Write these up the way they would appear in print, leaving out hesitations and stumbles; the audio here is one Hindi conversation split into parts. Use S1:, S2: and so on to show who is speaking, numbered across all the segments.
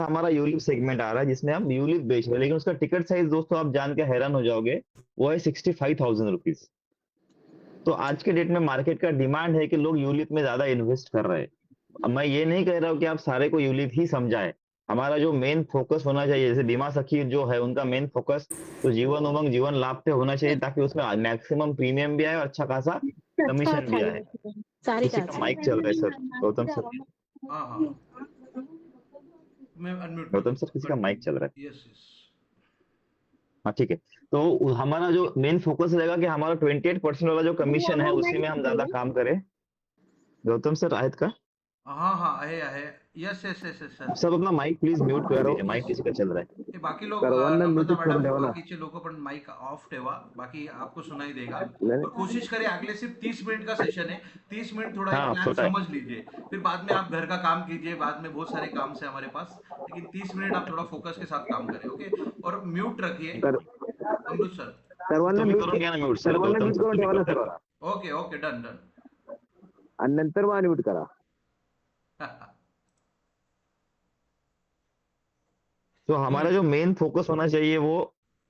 S1: हमारा यूलिप सेगमेंट आ रहा है जिसमें हम यूलिप बेच रहे हैं, लेकिन उसका टिकट साइज दोस्तों आप जान के हैरान हो जाओगे, वो है 65,000 रुपीज। तो आज के डेट में मार्केट का डिमांड है कि लोग यूलिप में ज्यादा इन्वेस्ट कर रहे हैं। अब मैं ये नहीं कह रहा हूँ कि आप सारे को यूलिप ही समझाए। हमारा जो मेन फोकस होना चाहिए, जैसे बीमा सखी जो है उनका मेन फोकस तो जीवन उमंग जीवन लाभ पे होना चाहिए, ताकि उसमें मैक्सिमम प्रीमियम भी आए और अच्छा खासा
S2: अच्छा
S1: कमीशन भी
S2: था
S1: आए।
S2: ये सारी
S1: किसी
S2: का
S1: का माइक चल रहा है सर, गौतम सर।
S2: अच्छा।
S3: हाँ हाँ हाँ, मैं अनम्यूट कर
S1: गौतम
S3: देता
S1: सर
S3: हूँ,
S1: किसी का माइक
S3: कंटिन्यू।
S1: चल रहा है।
S3: Yes yes.
S1: हाँ ठीक है। तो हमारा जो मेन फोकस रहेगा कि हमारा 28% वाला जो
S2: वो
S1: कमीशन है
S2: वो
S1: उसी
S2: मैंने
S1: में हम ज्यादा
S2: बताइए।
S1: काम करें। गौतम सर आयत का
S3: हाँ हाँ, आहे. Yes yes yes yes sir.
S1: सब अपना माइक प्लीज म्यूट कर
S4: सर्व
S1: दीजिए, माइक
S3: येस.
S1: किसी का चल रहा है।
S3: हे बाकी लोक
S4: सर्वांना
S3: नम्रता
S4: म्यूटच करून
S3: मॅडम,
S4: ठेवा ना.
S3: बाकीचे लोक पण माइक ऑफ ठेवा, बाकी आपको सुनाई देगा.
S4: नाही,
S3: और कोशिश करें अगले सिर्फ 30 मिनट का सेशन है, 30 मिनट थोड़ा एक
S1: हाँ
S3: प्लान
S1: छोटा है।
S3: समझ लीजिए, फिर बाद में आप घर का काम कीजिए, बाद में बहुत सारे काम से हमारे पास, लेकिन 30 मिनट आप थोड़ा फोकस के साथ काम करें, ओके. और म्यूट रखिए
S4: तर
S3: अमृत सर.
S4: सर्वांना
S1: तुम्ही
S4: म्यूट
S1: करून घ्या ना म्यूट सर,
S4: सर्वांना
S1: गौतम
S4: म्यूट
S1: सर
S4: करून
S1: तुम्ही
S4: ठेवा ना
S1: करताय तर.
S4: सर्वांना.
S3: Okay okay, done done.
S4: आणि नंतर मग अनम्यूट करा.
S1: तो हमारा जो मेन फोकस होना चाहिए वो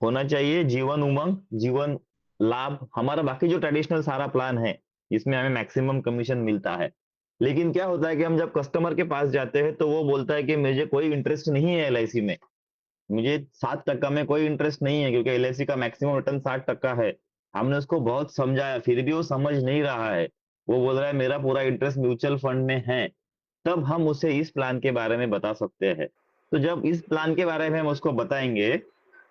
S1: होना चाहिए जीवन उमंग जीवन लाभ। हमारा बाकी जो ट्रेडिशनल सारा प्लान है जिसमें हमें मैक्सिमम कमीशन मिलता है, लेकिन क्या होता है कि हम जब कस्टमर के पास जाते हैं तो वो बोलता है कि मुझे कोई इंटरेस्ट नहीं है एलआईसी में, मुझे 7% में कोई इंटरेस्ट नहीं है, क्योंकि एलआईसी का मैक्सिमम रिटर्न 60% है। हमने उसको बहुत समझाया फिर भी वो समझ नहीं रहा है। वो बोल रहा है मेरा पूरा इंटरेस्ट म्यूचुअल फंड में है। तब हम उसे इस प्लान के बारे में बता सकते हैं। तो जब इस प्लान के बारे में हम उसको बताएंगे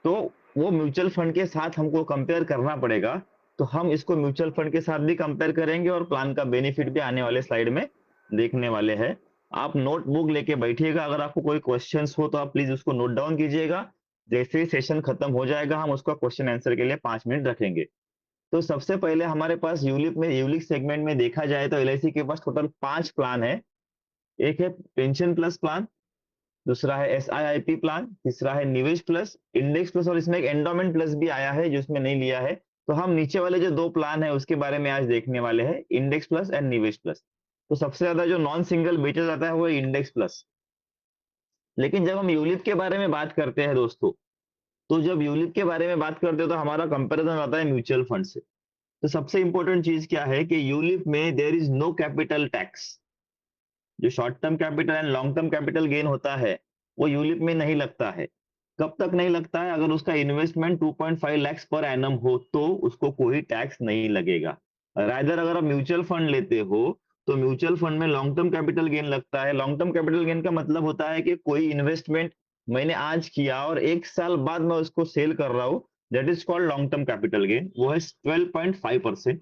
S1: तो वो म्यूचुअल फंड के साथ हमको कंपेयर करना पड़ेगा। तो हम इसको म्यूचुअल फंड के साथ भी कंपेयर करेंगे और प्लान का बेनिफिट भी आने वाले स्लाइड में देखने वाले हैं। आप नोटबुक लेके बैठिएगा, अगर आपको कोई क्वेश्चंस हो तो आप प्लीज उसको नोट डाउन कीजिएगा। जैसे ही सेशन खत्म हो जाएगा हम उसका क्वेश्चन आंसर के लिए 5 मिनट रखेंगे। तो सबसे पहले हमारे पास यूलिप सेगमेंट में देखा जाए तो एलआईसी के पास टोटल 5 प्लान है। एक है पेंशन प्लस प्लान, दूसरा है एसआईआईपी प्लान, तीसरा है निवेश प्लस, इंडेक्स प्लस, और इसमें एक एंडोमेंट प्लस भी आया है जिसमें नहीं लिया है। तो हम नीचे वाले जो दो प्लान है उसके बारे में आज देखने वाले हैं, इंडेक्स प्लस एंड निवेश प्लस। तो सबसे ज्यादा जो नॉन सिंगल बेचा जाता है वो है इंडेक्स प्लस। लेकिन जब हम यूलिप के बारे में बात करते हैं दोस्तों, तो जब यूलिप के बारे में बात करते हो तो हमारा कंपैरिजन आता है म्यूचुअल फंड से। तो सबसे इंपॉर्टेंट चीज क्या है कि यूलिप में there is no capital tax. जो short term capital and long term capital gain होता है वो यूलिप में नहीं लगता है। कब तक नहीं लगता है? अगर उसका इन्वेस्टमेंट 2.5 लाख पर एनम हो तो उसको कोई टैक्स नहीं लगेगा। राइदर अगर आप म्यूचुअल फंड लेते हो तो म्यूचुअल फंड में लॉन्ग टर्म कैपिटल गेन लगता है। लॉन्ग टर्म कैपिटल गेन का मतलब होता है कि कोई इन्वेस्टमेंट मैंने आज किया और 1 साल बाद मैं उसको सेल कर रहा हूं, that is called long term capital gain, वो है 12.5%।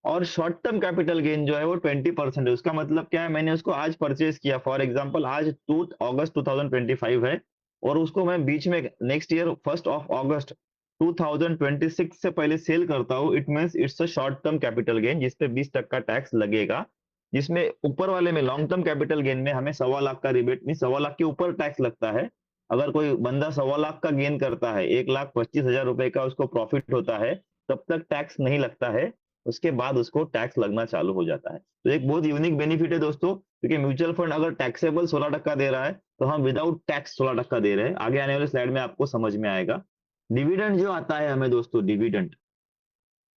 S1: और शॉर्ट टर्म कैपिटल गेन जो है वो 20% है। उसका मतलब क्या है, मैंने उसको आज परचेज किया, फॉर एग्जांपल आज 2 अगस्त 2025 है, और उसको मैं बीच में नेक्स्ट ईयर 1 अगस्त 2026 से पहले सेल करता हूँ, it means it's a short term capital gain जिसपे 20% टैक्स लगेगा। जिसमें ऊपर वाले में लॉन्ग टर्म कैपिटल गेन में हमें 1.25 लाख का रिबेट नहीं, 1.25 लाख के ऊपर टैक्स लगता है। अगर कोई बंदा 1.25 लाख का गेन करता है, 1,25,000 रुपए का उसको प्रॉफिट होता है, तब तक टैक्स नहीं लगता है। उसके बाद उसको टैक्स लगना चालू हो जाता है। तो एक बहुत यूनिक बेनिफिट है दोस्तों, क्योंकि म्यूचुअल फंड अगर टैक्सेबल 16% दे रहा है तो हम विदाउट टैक्स 16% दे रहे हैं। आगे आने वाले स्लाइड में आपको समझ में आएगा। डिविडेंड जो आता है हमें दोस्तों, डिविडेंड,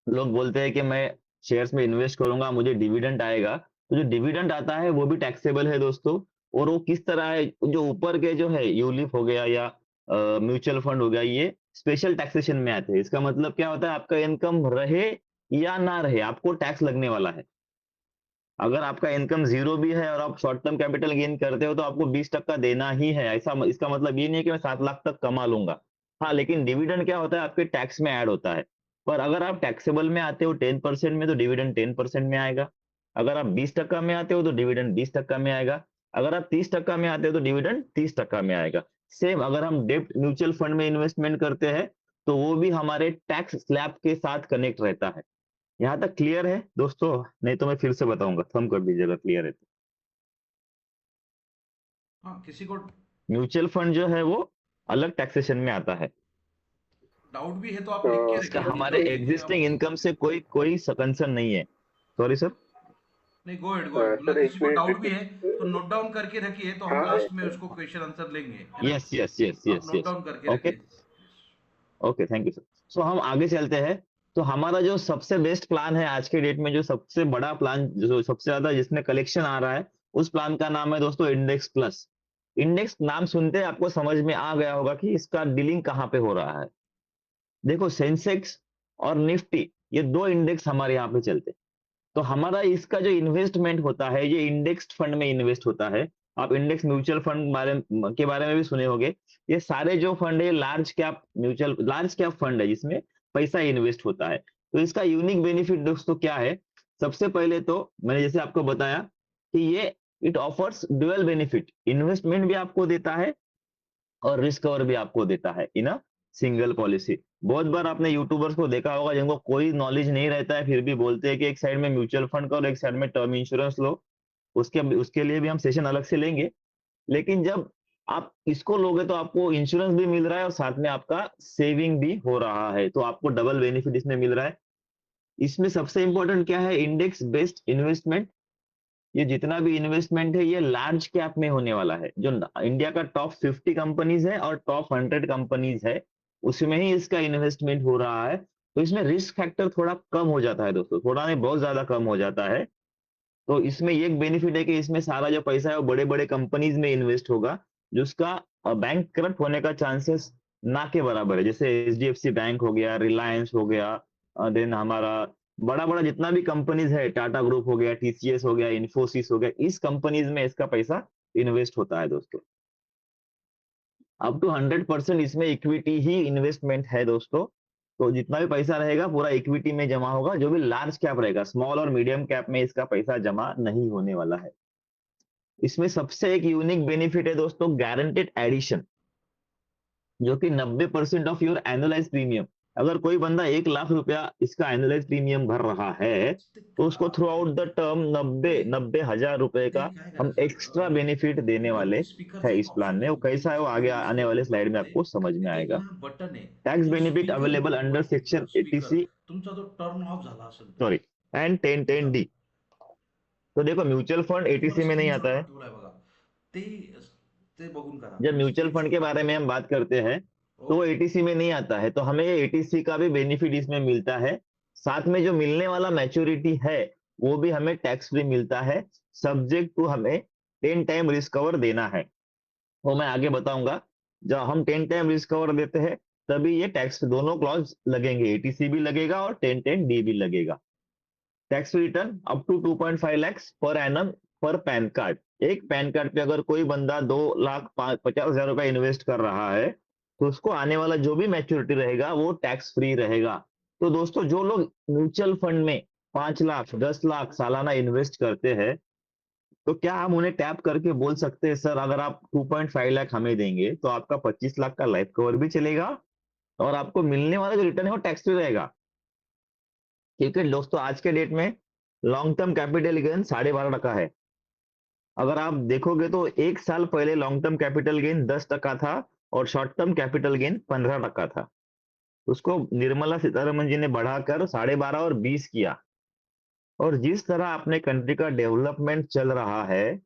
S1: लोग बोलते हैं कि मैं शेयर्स में इन्वेस्ट करूंगा मुझे डिविडेंड आएगा, तो जो डिविडेंड आता है वो भी टैक्सेबल है दोस्तों। और वो किस तरह है, जो ऊपर के जो है यूलिप हो गया या म्यूचुअल फंड हो गया, ये स्पेशल टैक्सेशन में आते हैं। इसका मतलब क्या होता है, आपका इनकम रहे या ना रहे आपको टैक्स लगने वाला है। अगर आपका इनकम जीरो भी है और आप शॉर्ट टर्म कैपिटल गेन करते हो तो आपको 20% देना ही है। ऐसा इसका मतलब ये नहीं है कि मैं 7 लाख तक कमा लूंगा। हाँ, लेकिन डिविडेंड क्या होता है, आपके टैक्स में ऐड होता है। पर अगर आप टैक्सेबल में आते हो 10% में तो डिविडेंड 10% में आएगा। अगर आप 20% में आते हो तो डिविडेंड 20% में आएगा। अगर आप 30% में आते हो तो डिविडेंड 30% में आएगा। सेम अगर हम डेप्ट म्यूचुअल फंड में इन्वेस्टमेंट करते हैं तो वो भी हमारे टैक्स स्लैब के साथ कनेक्ट रहता है। यहाँ तक क्लियर है दोस्तों? नहीं तो मैं फिर से बताऊंगा, थम कर दीजिएगा क्लियर है तो।
S3: हाँ, किसी को
S1: म्यूचुअल फंड जो है वो अलग टैक्सेशन में आता है।
S3: डाउट भी है तो आप लिख के
S4: तर
S1: इसका
S3: रखिए,
S1: हमारे
S3: डिस्टर्ब कीजिए आप.
S1: एग्जिस्टिंग इनकम से कोई कोई कंसर्न नहीं है। Sorry sir.
S3: नहीं, गो अहेड मतलब
S2: सर एक
S3: किसी को
S2: मिनट
S3: डाउट भी है
S2: रिपीट।
S3: तो नोट डाउन करके रखिए, तो हम
S2: हाँ
S3: लास्ट में उसको क्वेश्चन आंसर लेंगे, है ना?
S1: यस यस यस
S3: आप
S1: यस
S3: नोट
S1: यस।
S3: डाउन करके
S1: ओके
S3: रखिए।
S1: Okay, thank you sir. So हम आगे चलते हैं। तो हमारा जो सबसे बेस्ट प्लान है आज के डेट में, जो सबसे बड़ा प्लान, जो सबसे ज्यादा जिसमें कलेक्शन आ रहा है, उस प्लान का नाम है दोस्तों इंडेक्स प्लस। इंडेक्स नाम सुनते ही आपको समझ में आ गया होगा कि इसका डीलिंग कहाँ पे हो रहा है। देखो, सेंसेक्स और निफ्टी, ये दो इंडेक्स हमारे यहाँ पे चलते हैं। तो हमारा इसका जो इन्वेस्टमेंट होता है, ये इंडेक्स्ड फंड में इन्वेस्ट होता है। आप इंडेक्स म्यूचुअल फंड के बारे में भी सुने होंगे। ये सारे जो फंड है, लार्ज कैप फंड है, जिसमें पैसा इन्वेस्ट होता है। तो इसका यूनिक बेनिफिट दोस्तों क्या है? सबसे पहले तो मैंने जैसे आपको बताया कि ये it offers dual benefit, investment भी आपको देता है और रिस्क कवर भी आपको देता है इन अ सिंगल पॉलिसी। बहुत बार आपने यूट्यूबर्स को देखा होगा जिनको कोई नॉलेज नहीं रहता है, फिर भी बोलते हैं कि एक साइड में म्यूचुअल फंड का और एक साइड में टर्म इंश्योरेंस लो। उसके उसके लिए भी हम सेशन अलग से लेंगे। लेकिन जब आप इसको लोगे तो आपको इंश्योरेंस भी मिल रहा है और साथ में आपका सेविंग भी हो रहा है, तो आपको डबल बेनिफिट इसमें मिल रहा है। इसमें सबसे इंपॉर्टेंट क्या है? Index based investment. ये जितना भी इन्वेस्टमेंट है, ये लार्ज कैप में होने वाला है। जो इंडिया का टॉप 50 कंपनीज है और टॉप 100 कंपनीज है, उसमें ही इसका इन्वेस्टमेंट हो रहा है। तो इसमें रिस्क फैक्टर थोड़ा कम हो जाता है दोस्तों, थोड़ा नहीं बहुत ज्यादा कम हो जाता है। तो इसमें ये एक बेनिफिट है कि इसमें सारा जो पैसा है वो बड़े बड़े कंपनीज में इन्वेस्ट होगा, जिसका बैंक करप्ट होने का चांसेस ना के बराबर है। जैसे एचडीएफसी बैंक हो गया, रिलायंस हो गया, देन हमारा बड़ा बड़ा जितना भी कंपनीज है, टाटा ग्रुप हो गया, टीसीएस हो गया, इन्फोसिस हो गया, इस कंपनीज में इसका पैसा इन्वेस्ट होता है दोस्तों। अप टू 100% इसमें इक्विटी ही इन्वेस्टमेंट है दोस्तों। तो जितना भी पैसा रहेगा पूरा इक्विटी में जमा होगा। जो भी लार्ज कैप रहेगा, स्मॉल और मीडियम कैप में इसका पैसा जमा नहीं होने वाला है। इसमें सबसे एक यूनिक बेनिफिट है दोस्तों, गारंटेड एडिशन, जो कि 90% ऑफ योर एनुअलाइज प्रीमियम। अगर कोई बंदा 1 लाख रुपया इसका एनुअलाइज प्रीमियम भर रहा है, तो उसको थ्रू आउट द टर्म 90,000 रुपए
S3: ते
S1: का
S3: काय
S1: हम
S3: करायचं,
S1: एक्स्ट्रा बेनिफिट देने वाले
S3: स्पीकरचा
S1: है
S3: एक
S1: इस प्लान
S3: ऑप्शन
S1: में। वो
S3: आहे
S1: कैसा है, वो आगे आने वाले स्लाइड में
S3: मध्ये,
S1: आपको समझ में
S3: एक
S1: आएगा।
S3: ना बटन आहे,
S1: टैक्स
S3: तो
S1: benefit
S3: speaker
S1: available under section
S3: speaker
S1: 80C,
S3: तुमचा जो टर्न ऑफ झाला असेल तर
S1: सॉरी, एंड 1010D। तो देखो, म्यूचुअल फंड
S3: मी तुम्हाला
S1: एटीसी में नहीं
S3: स्क्रीनशॉट
S1: आता है।
S3: पाठवलाय बघा, ते ते बघून करा,
S1: जब
S3: मी
S1: म्यूचुअल फंड के
S3: स्क्रीनशॉट
S1: बारे में हम बात करते हैं, तो वो
S3: ओके।
S1: एटीसी में नहीं आता है, तो हमें ये एटीसी का भी बेनिफिट इसमें मिलता है। साथ में जो मिलने वाला मैच्योरिटी है, वो भी हमें टैक्स फ्री मिलता है, सब्जेक्ट टू हमें 10 टाइम रिस्क कवर देना है। वो मैं आगे बताऊंगा। जब हम 10 टाइम रिस्क कवर देते हैं, तभी ये टैक्स दोनों क्लॉज लगेंगे, एटीसी भी लगेगा और 1010D भी लगेगा। Tax return up to 2.5 lakh per annum per PAN card. एक पैन कार्ड पे अगर कोई बंदा 2,50,000 रुपए इन्वेस्ट कर रहा है, तो उसको आने वाला जो भी मैच्योरिटी रहेगा वो टैक्स फ्री रहेगा। तो दोस्तों, जो लोग म्यूचुअल फंड में 5 लाख 10 लाख सालाना इन्वेस्ट करते हैं, तो क्या हम उन्हें टैप करके बोल सकते हैं, सर अगर आप 2.5 लाख हमें देंगे तो आपका 25 लाख का लाइफ कवर भी चलेगा और आपको मिलने वाला जो रिटर्न है वो टैक्स फ्री रहेगा? क्योंकि दोस्तों, आज के डेट में लॉन्ग टर्म कैपिटल गेन 12.5% है। अगर आप देखोगे तो एक साल पहले लॉन्ग टर्म कैपिटल गेन 10% था और शॉर्ट टर्म कैपिटल गेन 15% था। उसको निर्मला सीतारमन जी ने बढ़ाकर 12.5 और 20 किया। और जिस तरह अपने कंट्री का डेवलपमेंट चल रहा है,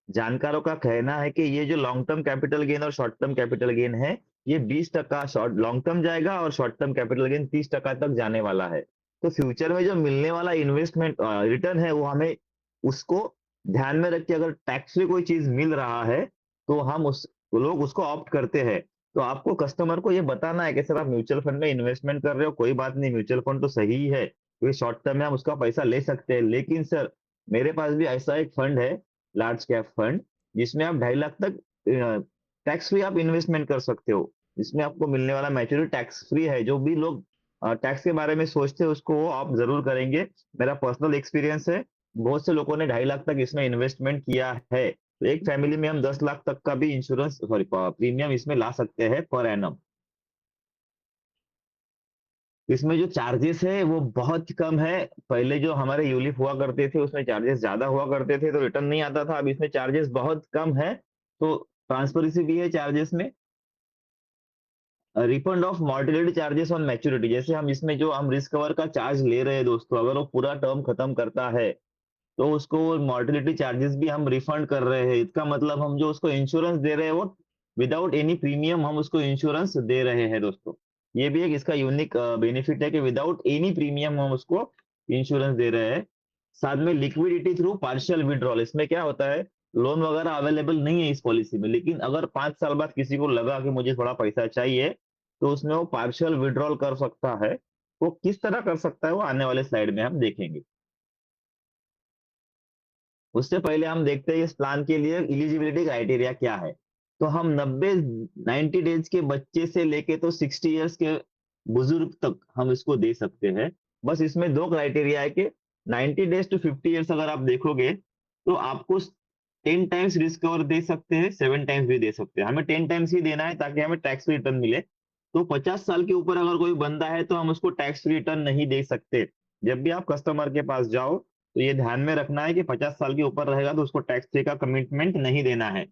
S1: जानकारों का कहना है कि ये जो लॉन्ग टर्म कैपिटल गेन और शॉर्ट टर्म कैपिटल गेन है, ये 20% शॉर्ट लॉन्ग टर्म जाएगा और शॉर्ट टर्म कैपिटल गेन 30% तक जाने वाला है। तो फ्यूचर में जो मिलने वाला इन्वेस्टमेंट रिटर्न है, वो हमें उसको ध्यान में रख के, अगर टैक्स फ्री कोई चीज मिल रहा है, तो हम उस लोग उसको ऑप्ट करते हैं। तो आपको कस्टमर को ये बताना है कि सर आप म्यूचुअल फंड में इन्वेस्टमेंट कर रहे हो, कोई बात नहीं, म्यूचुअल फंड तो सही है, क्योंकि शॉर्ट टर्म में हम उसका पैसा ले सकते हैं, लेकिन सर मेरे पास भी ऐसा एक फंड है, लार्ज कैप फंड, जिसमें आप 2.5 लाख तक टैक्स फ्री आप इन्वेस्टमेंट कर सकते हो। इसमें आपको मिलने वाला मैच्योरिटी टैक्स फ्री है। जो भी लोग टैक्स के बारे में सोचते हैं, उसको वो आप जरूर करेंगे। मेरा पर्सनल एक्सपीरियंस है, बहुत से लोगों ने 2.5 लाख तक इसमें इन्वेस्टमेंट किया है। तो एक फैमिली में हम 10 लाख तक का भी इंश्योरेंस, सॉरी, प्रीमियम इसमें ला सकते हैं पर एनम। इसमें जो चार्जेस है वो बहुत कम है। पहले जो हमारे यूलिप हुआ करते थे, उसमें चार्जेस ज्यादा हुआ करते थे, तो रिटर्न नहीं आता था। अब इसमें चार्जेस बहुत कम है, तो ट्रांसपेरेंसी भी है चार्जेस में। Refund of mortality charges on maturity, जैसे हम इसमें जो हम रिस्क कवर का चार्ज ले रहे हैं दोस्तों, अगर वो पूरा टर्म खत्म करता है, तो उसको मॉर्टेलिटी चार्जेस भी हम रिफंड कर रहे हैं। इसका मतलब हम जो उसको इंश्योरेंस दे रहे हैं वो विदाउट एनी प्रीमियम हम उसको इंश्योरेंस दे रहे हैं दोस्तों। ये भी एक इसका यूनिक बेनिफिट है कि विदाउट एनी प्रीमियम हम उसको इंश्योरेंस दे रहे हैं। साथ में लिक्विडिटी थ्रू पार्शियल विड्रॉल, इसमें क्या होता है, लोन वगैरह अवेलेबल नहीं है इस पॉलिसी में, लेकिन अगर 5 साल बाद किसी को लगा कि मुझे थोड़ा पैसा चाहिए तो उसमें वो पार्शियल विड्रॉल कर सकता है। वो किस तरह कर सकता है वो आने वाले स्लाइड में हम देखेंगे। उससे पहले हम देखते हैं इस प्लान के लिए एलिजिबिलिटी क्राइटेरिया क्या है। तो हम 90 डेज के बच्चे से लेके तो 60 इयर्स के बुजुर्ग तक हम इसको दे सकते हैं। बस इसमें दो क्राइटेरिया है कि 90 डेज टू 50 इयर्स अगर आप देखोगे तो आपको 10 टाइम्स रिस्क कवर दे सकते हैं, 7 टाइम्स भी दे सकते हैं। हमें 10 टाइम्स ही देना है ताकि हमें टैक्स रिटर्न मिले। तो 50 साल के ऊपर अगर कोई बंदा है तो हम उसको टैक्स रिटर्न नहीं दे सकते। जब भी आप कस्टमर के पास जाओ तो ये ध्यान में रखना है कि 50 साल के ऊपर रहेगा तो उसको टैक्स पे का कमिटमेंट नहीं देना है।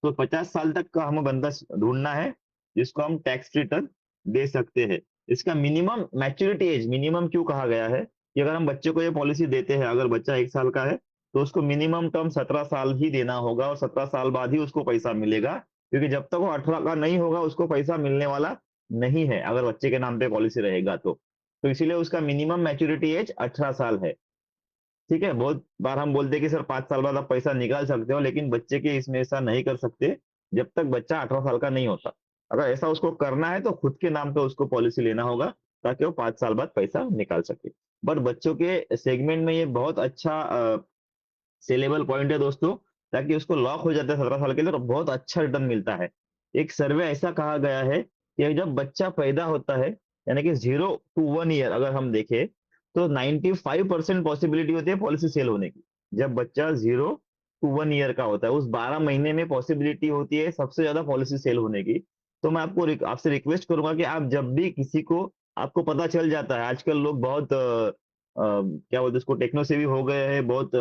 S1: तो 50 साल तक का हमें बंदा ढूंढना है जिसको हम टैक्स रिटर्न दे सकते हैं। इसका मिनिमम मैच्योरिटी एज मिनिमम क्यों कहा गया है कि अगर हम बच्चे को ये पॉलिसी देते हैं, अगर बच्चा 1 साल का है तो उसको मिनिमम टर्म 17 साल ही देना होगा और 17 साल बाद ही उसको पैसा मिलेगा, क्योंकि जब तक वो 18 का नहीं होगा उसको पैसा मिलने वाला नहीं है अगर बच्चे के नाम पे पॉलिसी रहेगा तो इसीलिए उसका मिनिमम मैच्योरिटी एज 18 साल है। ठीक है, बहुत बार हम बोलते हैं कि सर 5 साल बाद आप पैसा निकाल सकते हो, लेकिन बच्चे के इसमें ऐसा नहीं कर सकते जब तक बच्चा 18 साल का नहीं होता। अगर ऐसा उसको करना है तो खुद के नाम पे उसको पॉलिसी लेना होगा ताकि वो 5 साल बाद पैसा निकाल सके। बट बच्चों के सेगमेंट में ये बहुत अच्छा सेलेबल पॉइंट है दोस्तों, ताकि उसको लॉक हो जाता है 17 साल के लिए और बहुत अच्छा रिटर्न मिलता है। एक सर्वे ऐसा कहा गया है कि जब बच्चा पैदा होता है यानी कि 0 टू 1 ईयर अगर हम देखें तो 95% पॉसिबिलिटी होती है पॉलिसी सेल होने की। जब बच्चा 0 टू 1 ईयर का होता है उस 12 महीने में पॉसिबिलिटी होती है सबसे ज्यादा पॉलिसी सेल होने की। तो मैं आपसे रिक्वेस्ट करूंगा कि आप जब भी किसी को आपको पता चल जाता है, आजकल लोग बहुत क्या बोलते हैं उसको, टेक्नो सेवी हो गए हैं, बहुत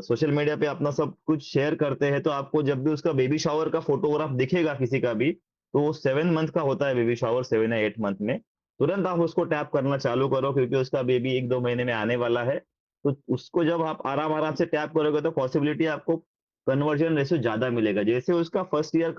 S1: सोशल मीडिया पे अपना सब कुछ शेयर करते हैं। तो आपको जब भी उसका बेबी शावर का फोटोग्राफ दिखेगा किसी का भी, तो वो 7 मंथ का होता है बेबी शावर, 7 या 8 मंथ में, तुरंत आप उसको टैप करना चालू करो क्योंकि उसका बेबी 1-2 महीने में आने वाला है। तो उसको जब आप आराम आराम से टैप करोगे तो पॉसिबिलिटी आपको कन्वर्जन रेशियो ज्यादा मिलेगा। जैसे उसका फर्स्ट ईयर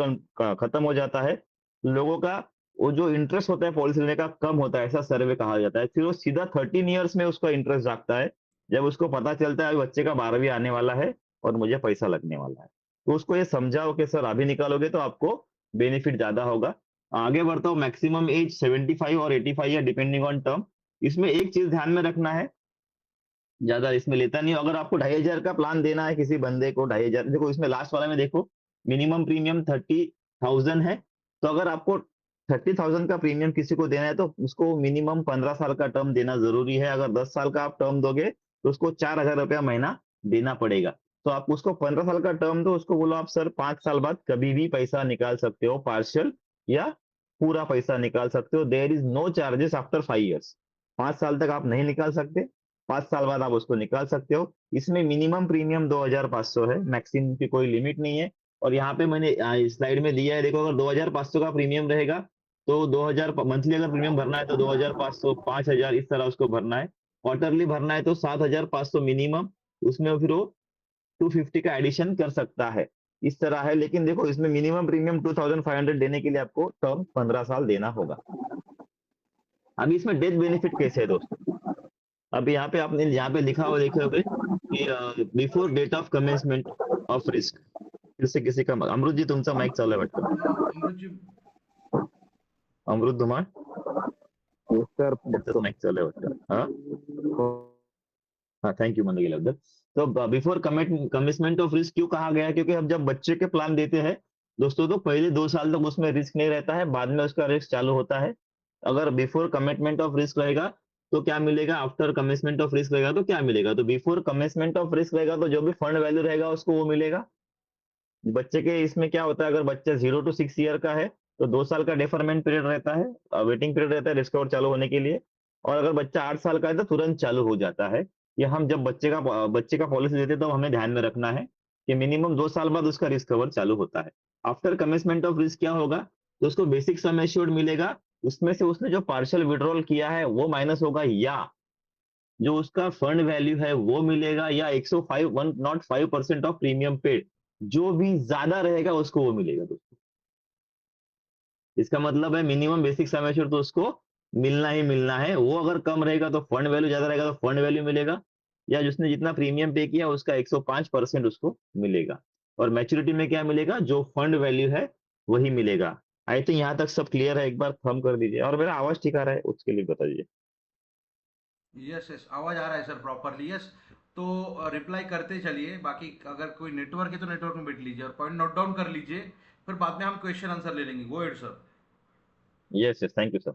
S1: खत्म हो जाता है, लोगों का वो जो इंटरेस्ट होता है पॉलिसी लेने का कम होता है, ऐसा सर्वे कहा जाता है। फिर वो सीधा 13 ईयर्स में उसका इंटरेस्ट जागता है जब उसको पता चलता है अभी बच्चे का 12वीं आने वाला है और मुझे पैसा लगने वाला है। तो उसको ये समझाओ कि सर अभी निकालोगे तो आपको बेनिफिट ज्यादा होगा। आगे बढ़ता हूँ, मैक्सिमम एज 75 और 85 है डिपेंडिंग ऑन टर्म। इसमें एक चीज ध्यान में रखना है, ज्यादा इसमें लेता नहीं हूं। अगर आपको 2,500 का प्लान देना है किसी बंदे को, 2,500 देखो इसमें लास्ट वाला में देखो मिनिमम प्रीमियम 30,000 है। तो अगर आपको 30,000 का प्रीमियम किसी को देना है तो उसको मिनिमम 15 साल का टर्म देना जरूरी है। अगर 10 साल का आप टर्म दोगे तो उसको 4,000 रुपया महीना देना पड़ेगा। तो आप उसको 15 साल का टर्म दो, उसको बोलो आप सर 5 साल बाद कभी भी पैसा निकाल सकते हो, पार्शियल या पूरा पैसा निकाल सकते हो। There is no charges after 5 years. 5 साल तक आप नहीं निकाल सकते, 5 साल बाद आप उसको निकाल सकते हो। इसमें मिनिमम प्रीमियम 2,500 है, मैक्सिमम की कोई लिमिट नहीं है। और यहाँ पे मैंने स्लाइड में दिया है, देखो अगर 2,500 का प्रीमियम रहेगा तो 2,000 मंथली अगर प्रीमियम भरना है तो 2,500, 5,000 इस तरह उसको भरना है। क्वार्टरली भरना है तो 7,500 मिनिमम, उसमें फिर वो 250 का एडिशन कर सकता है। इस तरह है, लेकिन देखो इसमें मिनिमम प्रीमियम 2,500 देने के लिए आपको टर्म 15 साल देना होगा। अभी इसमें डेथ बेनिफिट कैसे है दोस्तों, अब यहाँ पे आपने यहाँ पे लिखा हुआ देखे होगे कि before date of commencement of risk. फिर से किसी का अमरुद जी तुमचा माइक चालू आहे वाटतं,
S3: अमृत जी
S1: अमरुद धुमाळ
S4: येस सर,
S1: त्यांचाच
S4: बघतो.
S1: माइक चालू आहे वाटतं। हाँ थैंक यू मनोगी लवदर। तो बिफोर कमिटमेंट ऑफ रिस्क क्यों कहा गया है, क्योंकि हम जब बच्चे के प्लान देते हैं दोस्तों तो पहले 2 साल तक उसमें रिस्क नहीं रहता है, बाद में उसका रिस्क चालू होता है। अगर बिफोर कमिटमेंट ऑफ रिस्क रहेगा तो क्या मिलेगा, आफ्टर कमिटमेंट ऑफ रिस्क रहेगा तो क्या मिलेगा। तो बिफोर कमिटमेंट ऑफ रिस्क रहेगा तो जो भी फंड वैल्यू रहेगा उसको वो मिलेगा। बच्चे के इसमें क्या होता है, अगर बच्चा 0 to 6 ईयर का है तो 2 साल का डेफरमेंट पीरियड रहता है, वेटिंग पीरियड रहता है रिस्क कवर चालू होने के लिए। और अगर बच्चा 8 साल का है तो तुरंत चालू हो जाता है। ये हम जब बच्चे का पॉलिसी देते हैं तो हमें ध्यान में रखना है कि मिनिमम 2 साल बाद उसका रिस्क कवर चालू होता है। आफ्टर कमिटमेंट ऑफ रिस्क क्या होगा, तो उसको बेसिक सम एश्योर्ड मिलेगा, उसमें से उसने जो पार्शियल विड्रॉल किया है वो माइनस होगा, या जो उसका फंड वैल्यू है वो मिलेगा, या 105 105% ऑफ प्रीमियम पेड, जो भी ज़्यादा रहेगा उसको वो मिलेगा दोस्तों। इसका मतलब है मिनिमम बेसिक सम एश्योर्ड तो उसको मिलना ही मिलना है। वो अगर कम रहेगा तो फंड वैल्यू ज़्यादा रहेगा तो फंड वैल्यू मिलेगा, या जिसने जितना प्रीमियम पे किया उसका 105% उसको मिलेगा। और मैच्योरिटी में क्या मिलेगा? जो फंड वैल्यू है वही मिलेगा। आई थिंक यहाँ तक सब क्लियर है, एक बार थंब कर दीजिए। और मेरा आवाज़ ठीक आ रहा है उसके लिए बता दीजिए।
S3: यस यस, आवाज आ रहा है सर प्रॉपरली। यस, तो रिप्लाई करते चलिए। बाकी अगर कोई नेटवर्क है तो नेटवर्क में बैठ लीजिए और पॉइंट नोट डाउन कर लीजिए, फिर बाद में हम क्वेश्चन आंसर ले लेंगे। Go ahead sir.
S1: Yes, yes, thank you sir.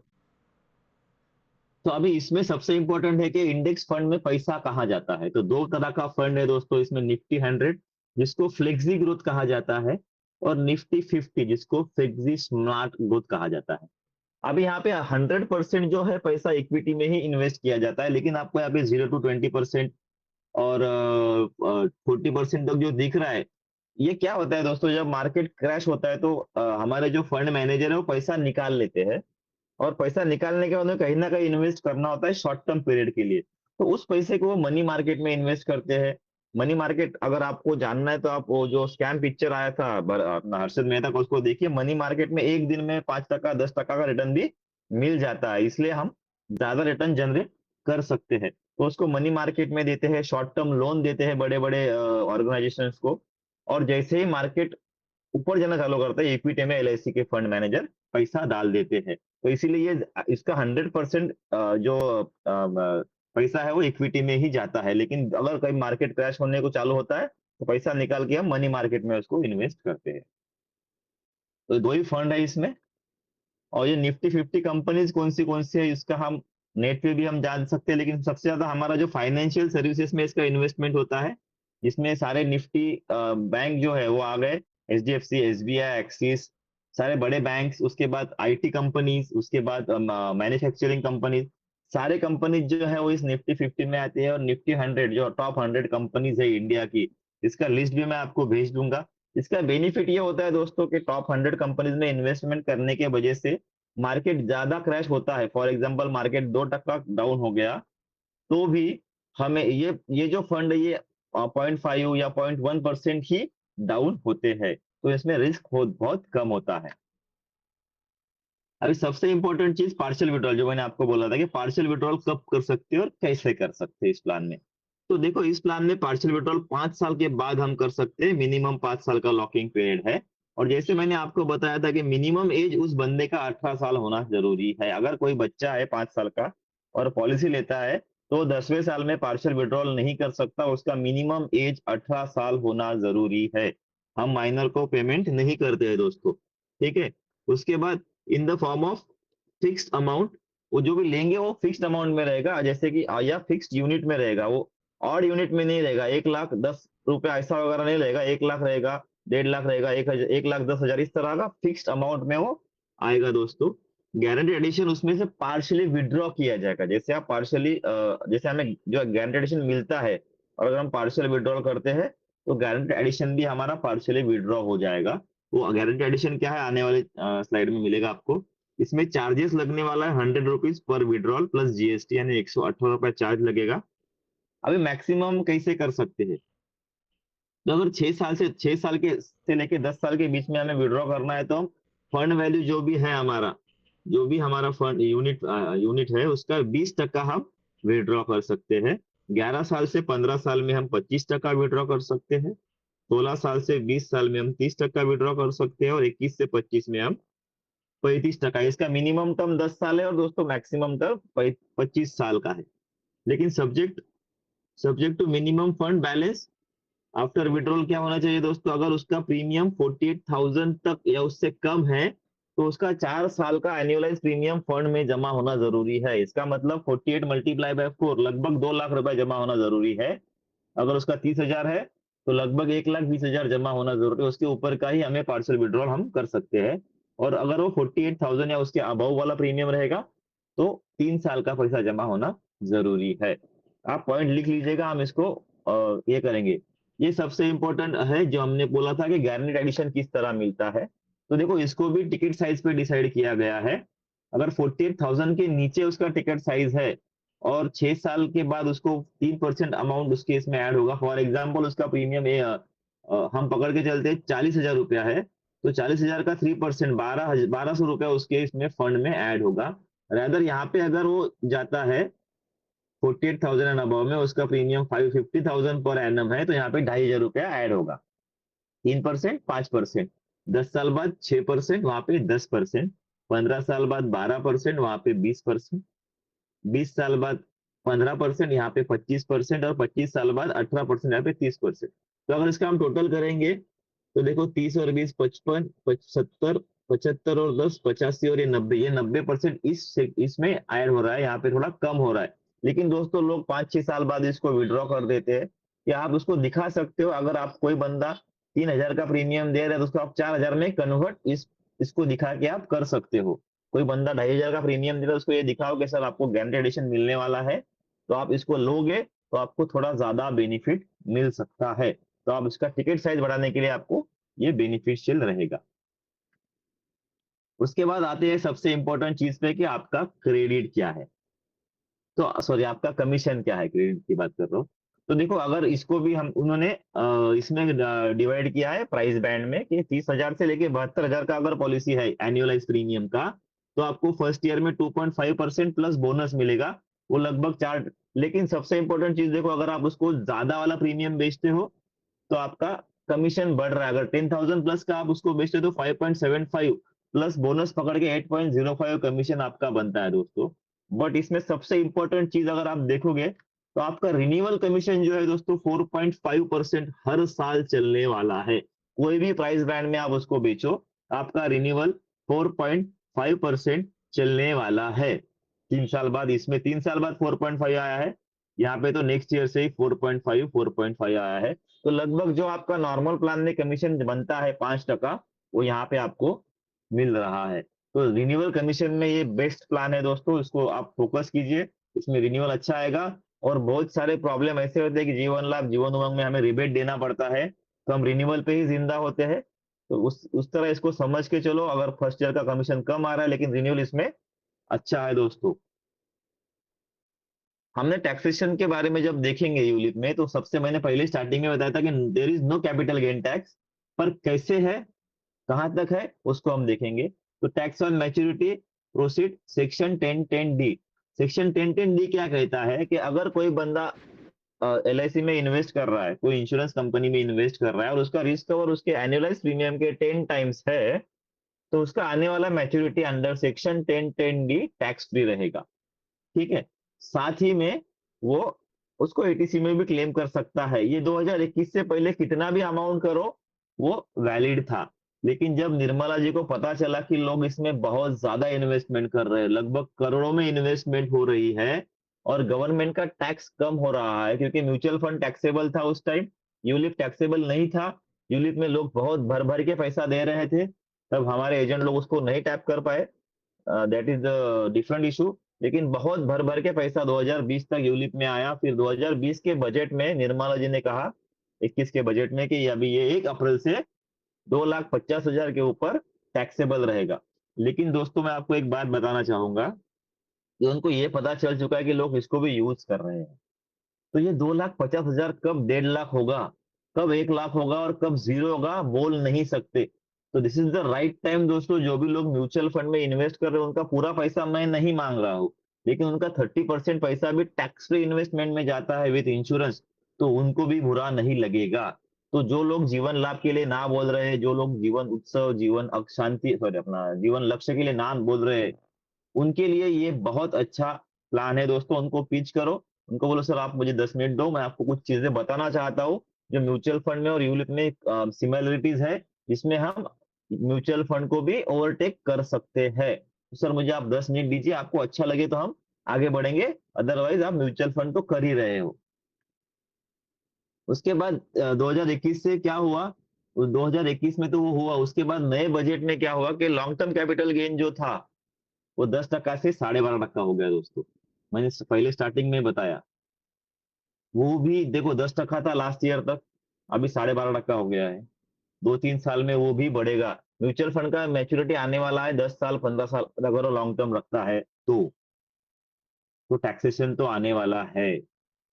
S1: तो अभी इसमें सबसे इंपॉर्टेंट है कि इंडेक्स फंड में पैसा कहाँ जाता है। तो दो तरह का फंड है दोस्तों इसमें, निफ्टी 100 जिसको फ्लेक्सी ग्रोथ कहा जाता है, और निफ्टी 50 जिसको फ्लेक्सी स्मार्ट ग्रोथ कहा जाता है। अब यहाँ पे 100% जो है पैसा इक्विटी में ही इन्वेस्ट किया जाता है, लेकिन आपको यहाँ पे 0 to 20% और 40% तक जो दिख रहा है, ये क्या होता है दोस्तों? जब मार्केट क्रैश होता है तो हमारे जो फंड मैनेजर है वो पैसा निकाल लेते हैं, और पैसा निकालने के बाद में कहीं न कहीं इन्वेस्ट करना होता है शॉर्ट टर्म पीरियड के लिए। तो उस पैसे को वो मनी मार्केट में इन्वेस्ट करते हैं। मनी मार्केट अगर आपको जानना है तो आप वो जो स्कैम पिक्चर आया था अपना हर्षद मेहता का, उसको देखिए। मनी मार्केट में एक दिन में 5% 10% का रिटर्न भी मिल जाता है, इसलिए हम ज़्यादा रिटर्न जनरेट कर सकते हैं। तो उसको मनी मार्केट में देते हैं, शॉर्ट टर्म लोन देते हैं बड़े-बड़े ऑर्गेनाइजेशंस को। और जैसे ही मार्केट ऊपर जाना चालू करता है, इक्विटी में एलआईसी के फंड मैनेजर पैसा डाल देते हैं। तो इसीलिए ये इसका 100% जो पैसा है वो इक्विटी में ही जाता है। लेकिन अगर कहीं मार्केट क्रैश होने को चालू होता है तो पैसा निकाल के हम मनी मार्केट में उसको इन्वेस्ट करते हैं। तो दो ही फंड है इसमें। और ये निफ्टी 50 कंपनीज कौन सी है इसका हम नेट पे भी हम जान सकते हैं, लेकिन सबसे ज्यादा हमारा जो फाइनेंशियल सर्विसेज में इसका इन्वेस्टमेंट होता है, इसमें सारे निफ्टी बैंक जो है वो आ गए। एचडीएफसी, एसबीआई, एक्सिस, सारे बड़े बैंक्स, उसके बाद आईटी कंपनीज, उसके बाद मैन्युफैक्चरिंग कंपनीज, सारे कंपनीज जो है वो इस निफ्टी 50 में आती है। और निफ्टी 100 जो टॉप 100 कंपनीज है इंडिया की, इसका लिस्ट भी मैं आपको भेज दूंगा। इसका बेनिफिट ये होता है दोस्तों कि टॉप 100 कंपनीज में इन्वेस्टमेंट करने के वजह से मार्केट ज्यादा क्रैश होता है, फॉर एग्जांपल मार्केट 2% डाउन हो गया, तो भी हमें ये जो फंड है ये 0.5 या 0.1% ही डाउन होते हैं। तो इसमें रिस्क बहुत कम होता है। अभी सबसे इंपॉर्टेंट चीज पार्शियल विड्रॉल, जो मैंने आपको बोला था कि पार्शियल विड्रॉल कब कर सकते हैं और कैसे कर सकते हैं इस प्लान में। तो देखो, इस प्लान में पार्शियल विड्रॉल 5 साल के बाद हम कर सकते हैं। मिनिमम 5 साल का लॉकिंग पीरियड है। और जैसे मैंने आपको बताया था कि मिनिमम एज उस बंदे का 18 साल होना जरूरी है। अगर कोई बच्चा है 5 साल का और पॉलिसी लेता है, तो 10वें साल में पार्शियल विड्रॉल नहीं कर सकता। उसका मिनिमम एज 18 साल होना जरूरी है। हम माइनर को पेमेंट नहीं करते हैं दोस्तों, ठीक है। उसके बाद in the form of fixed amount, वो जो भी लेंगे वो फिक्स्ड अमाउंट में रहेगा, जैसे कि या फिक्स्ड यूनिट में रहेगा। वो ऑड यूनिट में नहीं रहेगा। 1,10,000 ऐसा वगैरह नहीं रहेगा। 1 लाख रहेगा, 1.5 लाख रहेगा, 1,10,000 इस तरह का फिक्स्ड अमाउंट में वो आएगा दोस्तों। गारंटी एडिशन उसमें से पार्शियली विड्रॉ किया जाएगा। जैसे आप पार्शियली जैसे हमें जो गारंटी एडिशन मिलता है, और अगर हम पार्शियल विड्रॉल करते हैं तो गारंटी एडिशन भी हमारा पार्शियली विड्रॉ हो जाएगा। वो गारंटी एडिशन क्या है आने वाले स्लाइड में मिलेगा आपको। इसमें चार्जेस लगने वाला है 100 rupees per withdrawal plus GST, यानी 118 रुपया चार्ज लगेगा। अभी मैक्सिमम कैसे कर सकते हैं? तो अगर 6 साल के से लेके 10 साल के बीच में हमें विड्रॉ करना है, तो हम फंड वैल्यू जो भी है हमारा, जो भी हमारा फंड यूनिट है उसका 20% हम विड्रॉ कर सकते हैं। 11 साल से 15 साल में हम 25% विड्रॉ कर सकते हैं। 16 साल से 20 साल में हम 30% विड्रॉ कर सकते हैं। और 21 से 25 में हम 35%। इसका मिनिमम टर्म 10 साल है और दोस्तों मैक्सिमम टर्म 25 साल का है। लेकिन subject to minimum fund balance after withdrawal क्या होना चाहिए दोस्तों? अगर उसका प्रीमियम 48,000 तक या उससे कम है, तो उसका 4 साल का एनुअलाइज प्रीमियम फंड में जमा होना जरूरी है। इसका मतलब 48 मल्टीप्लाई बाय 4, लगभग 2 लाख रुपए जमा होना जरूरी है। अगर उसका 30,000 है तो लगभग 1,20,000 जमा होना जरूरी है। उसके ऊपर का ही हमें पार्शियल विड्रॉल हम कर सकते हैं। और अगर वो 48,000 या उसके अबव वाला प्रीमियम रहेगा, तो 3 साल का पैसा जमा होना जरूरी है। आप पॉइंट लिख लीजिएगा, हम इसको ये करेंगे। ये सबसे इंपॉर्टेंट है जो हमने बोला था कि गारंटीड एडिशन किस तरह मिलता है। तो देखो, इसको भी टिकट साइज पे डिसाइड किया गया है। अगर 48,000 के नीचे उसका टिकट साइज है और 6 साल के बाद उसको 3% अमाउंट उसके इसमें ऐड होगा। फॉर एग्ज़ाम्पल उसका प्रीमियम हम पकड़ के चलते हैं 40,000 रुपया है, तो 40,000 का 3% 1200 रुपया उसके इसमें फंड में ऐड होगा। रादर यहाँ पे अगर वो जाता है 48,000 एंड अबव में, उसका प्रीमियम 550,000 पर एनम है, तो यहाँ पे 2,500 रुपया ऐड होगा। 3% 5%, 10 साल बाद 6% वहाँ पे 10%, 15 साल बाद 12% वहाँ पे 20%, 20 साल बाद 15% यहाँ पे 25% और 25 साल बाद 18% यहाँ पे 30%। तो अगर इसका हम टोटल करेंगे तो देखो 30 और 20 55 70 75 और 10 85 और ये 90% इसमें ऐड हो रहा है, यहाँ पे थोड़ा कम हो रहा है। लेकिन दोस्तों लोग 5-6 साल बाद इसको विड्रॉ कर देते हैं, या आप उसको दिखा सकते हो। अगर आप कोई बंदा 3,000 का प्रीमियम दे रहा है तो उसको आप 4,000 में कन्वर्ट इसको दिखा के आप कर सकते हो। कोई बंदा 2,500 का प्रीमियम दे रहा है, उसको ये दिखाओ कि सर आपको गारंटी एडिशन मिलने वाला है, तो आप इसको लोगे तो आपको थोड़ा ज्यादा बेनिफिट मिल सकता है। तो आप इसका टिकट साइज बढ़ाने के लिए आपको ये बेनिफिशियल रहेगा। उसके बाद आते हैं सबसे इंपॉर्टेंट चीज पे कि आपका क्रेडिट क्या है। तो सॉरी, आपका कमीशन क्या है, क्रेडिट की बात कर रहा हूँ। तो देखो अगर इसको भी हम उन्होंने इसमें डिवाइड किया है प्राइस बैंड में कि 30,000 से लेके 72,000 का अगर पॉलिसी है एनुअलाइज प्रीमियम का, तो आपको फर्स्ट ईयर में 2.5% प्लस बोनस मिलेगा, वो लगभग 4। लेकिन सबसे इंपॉर्टेंट चीज देखो, अगर आप उसको ज्यादा वाला प्रीमियम बेचते हो तो आपका कमीशन बढ़ रहा है। अगर 10,000 प्लस का आप उसको बेचते हो तो 5.75 प्लस बोनस पकड़ के 8.05 कमीशन आपका बनता है दोस्तों। बट इसमें सबसे इंपॉर्टेंट चीज अगर आप देखोगे तो आपका रिन्यूअल कमीशन जो है दोस्तों 4.5% हर साल चलने वाला है। कोई भी प्राइस बैंड में आप उसको बेचो, आपका रिन्यूअल 4.5% चलने वाला है। 3 साल बाद, इसमें 3 साल बाद 4.5 आया है, यहाँ पे तो नेक्स्ट ईयर से ही 4.5 आया है। तो लगभग जो आपका नॉर्मल प्लान में कमीशन बनता है 5%, वो यहाँ पे आपको मिल रहा है। तो रिन्यूअल कमीशन में ये बेस्ट प्लान है दोस्तों, इसको आप फोकस कीजिए, इसमें रिन्यूअल अच्छा आएगा। और बहुत सारे प्रॉब्लम ऐसे होते हैं कि जीवन लाभ जीवन उमंग में हमें रिबेट देना पड़ता है, तो हम रिन्यूअल पे ही जिंदा होते हैं। तो उस तरह इसको समझ के चलो। अगर फर्स्ट ईयर का कमीशन कम आ रहा है लेकिन रिन्यूअल इसमें अच्छा है दोस्तों। हमने टैक्सेशन के बारे में जब देखेंगे यूलिप में, तो सबसे मैंने पहले स्टार्टिंग में बताया था कि there is no capital gain tax, पर कैसे है, कहां तक है, उसको हम देखेंगे। तो tax on maturity proceed section 1010 D. Section 1010 D क्या कहता है कि अगर कोई बंदा एलआईसी में इन्वेस्ट कर रहा है, कोई इंश्योरेंस कंपनी में इन्वेस्ट कर रहा है और उसका रिस्क कवर उसके एनुअलाइज प्रीमियम के 10 टाइम्स है, तो उसका आने वाला maturity under section 1010 D tax free रहेगा। ठीक है। साथ ही में वो उसको एटीसी में भी क्लेम कर सकता है। ये 2021 से पहले कितना भी अमाउंट करो वो वैलिड था। लेकिन जब निर्मला जी को पता चला कि लोग इसमें बहुत ज्यादा इन्वेस्टमेंट कर रहे हैं, लगभग करोड़ों में इन्वेस्टमेंट हो रही है, और गवर्नमेंट का टैक्स कम हो रहा है, क्योंकि म्यूचुअल फंड टैक्सेबल था उस टाइम, यूलिप टैक्सेबल नहीं था। यूलिप में लोग बहुत भर भर के पैसा दे रहे थे, तब हमारे एजेंट लोग उसको नहीं टैप कर पाए। That is the different issue. लेकिन बहुत भर भर के पैसा 2020 तक यूलिप में आया। फिर 2020 के बजट में निर्मला जी ने कहा, 21 के बजट में, कि अभी ये 1 अप्रैल से 2,50,000 के ऊपर टैक्सेबल रहेगा। लेकिन दोस्तों मैं आपको एक बात बताना चाहूंगा कि उनको ये पता चल चुका है कि लोग इसको भी यूज कर रहे हैं। तो ये 2,50,000 कब 1.5 लाख होगा, कब 1 लाख होगा और कब जीरो होगा, बोल नहीं सकते। तो this is the right time दोस्तों। जो भी लोग म्यूचुअल फंड में इन्वेस्ट कर रहे हैं, उनका पूरा पैसा मैं नहीं मांग रहा हूँ, लेकिन उनका 30% पैसा भी टैक्स फ्री इन्वेस्टमेंट में जाता है विद इंश्योरेंस, तो उनको भी बुरा नहीं लगेगा। तो जो लोग जीवन लाभ के लिए ना बोल रहे हैं, जो लोग जीवन उत्सव, जीवन शांति, सॉरी, अपना जीवन लक्ष्य के लिए ना बोल रहे हैं, उनके लिए ये बहुत अच्छा प्लान है दोस्तों। उनको पिच करो, उनको बोलो सर आप मुझे 10 मिनट दो, मैं आपको कुछ चीजें बताना चाहता हूँ जो म्यूचुअल फंड में और यूलिप में सिमिलरिटीज है, जिसमें हम म्यूचुअल फंड को भी ओवरटेक कर सकते हैं। तो सर मुझे आप 10 मिनट दीजिए, आपको अच्छा लगे तो हम आगे बढ़ेंगे, अदरवाइज आप म्यूचुअल फंड तो कर ही रहे हो। उसके बाद 2021 से क्या हुआ, 2021 में तो वो हुआ। उसके बाद नए बजट में क्या हुआ कि लॉन्ग टर्म कैपिटल गेन जो था वो 10% से 12.5% हो गया दोस्तों। मैंने पहले स्टार्टिंग में बताया, वो भी देखो 10% था लास्ट ईयर तक, अभी 12.5% हो गया है। 2-3 साल में वो भी बढ़ेगा। म्यूचुअल फंड का मैच्योरिटी आने वाला है 10 साल 15 साल, अगर वो लॉन्ग टर्म रखता है तो। तो टैक्सेशन तो आने वाला है।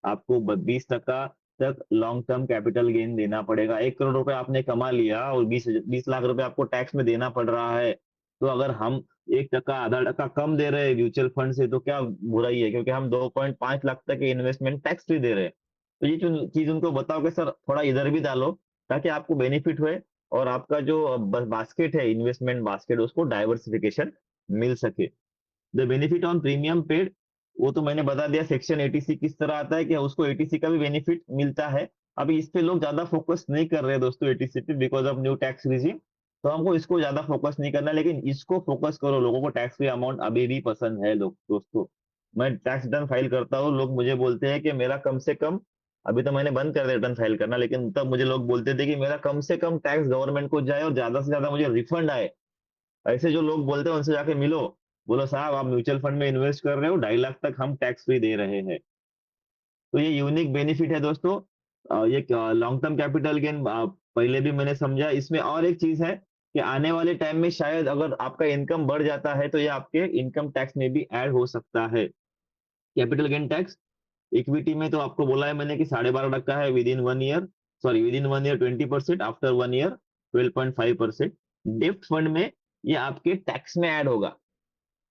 S1: आपको 20% तक लॉन्ग टर्म कैपिटल गेन देना पड़ेगा। 1 करोड़ रुपए आपने कमा लिया और 20 लाख रुपए आपको टैक्स में देना पड़ रहा है। तो अगर हम 1% आधा टका कम दे रहे हैं म्यूचुअल फंड से तो क्या बुराई है? क्योंकि हम 2.5 लाख तक के इन्वेस्टमेंट टैक्स फ्री दे रहे हैं। तो ये जो चीज़ उनको बताओ कि सर थोड़ा इधर भी डालो ताकि आपको बेनिफिट होए और आपका जो बास्केट है, इन्वेस्टमेंट बास्केट, उसको डाइवर्सिफिकेशन मिल सके। The benefit on premium paid, वो तो मैंने बता दिया सेक्शन 80 किस तरह आता है कि उसको 80 का भी बेनिफिट मिलता है। अभी इस पे लोग ज्यादा फोकस नहीं कर रहे हैं दोस्तों 80 पे because of new tax regime. तो हमको इसको ज्यादा फोकस नहीं करना, लेकिन इसको फोकस करो। लोगों को टैक्स फ्री अमाउंट अभी भी पसंद है लोग दोस्तों। मैं टैक्स रिटर्न फाइल करता हूँ, लोग मुझे बोलते हैं कि मेरा कम से कम, अभी तो मैंने बंद कर दिया रिटर्न फाइल करना, लेकिन तब मुझे लोग बोलते थे कि मेरा कम से कम टैक्स गवर्नमेंट को जाए और ज्यादा से ज्यादा मुझे रिफंड आए। ऐसे जो लोग बोलते हैं उनसे जाके मिलो, बोलो साहब आप म्यूचुअल फंड में इन्वेस्ट कर रहे हो, 2.5 लाख तक हम टैक्स फ्री दे रहे हैं। तो ये यूनिक बेनिफिट है दोस्तों। ये लॉन्ग टर्म कैपिटल गेन पहले भी मैंने समझा। इसमें और एक चीज है कि आने वाले टाइम में शायद अगर आपका इनकम बढ़ जाता है तो ये आपके इनकम टैक्स में भी ऐड हो सकता है। कैपिटल गेन टैक्स इक्विटी में तो आपको बोला है मैंने कि 12.5% है within 1 year, sorry within 1 year 20%, after 1 year 12.5%। डेप्ट फंड में ये आपके टैक्स में ऐड होगा।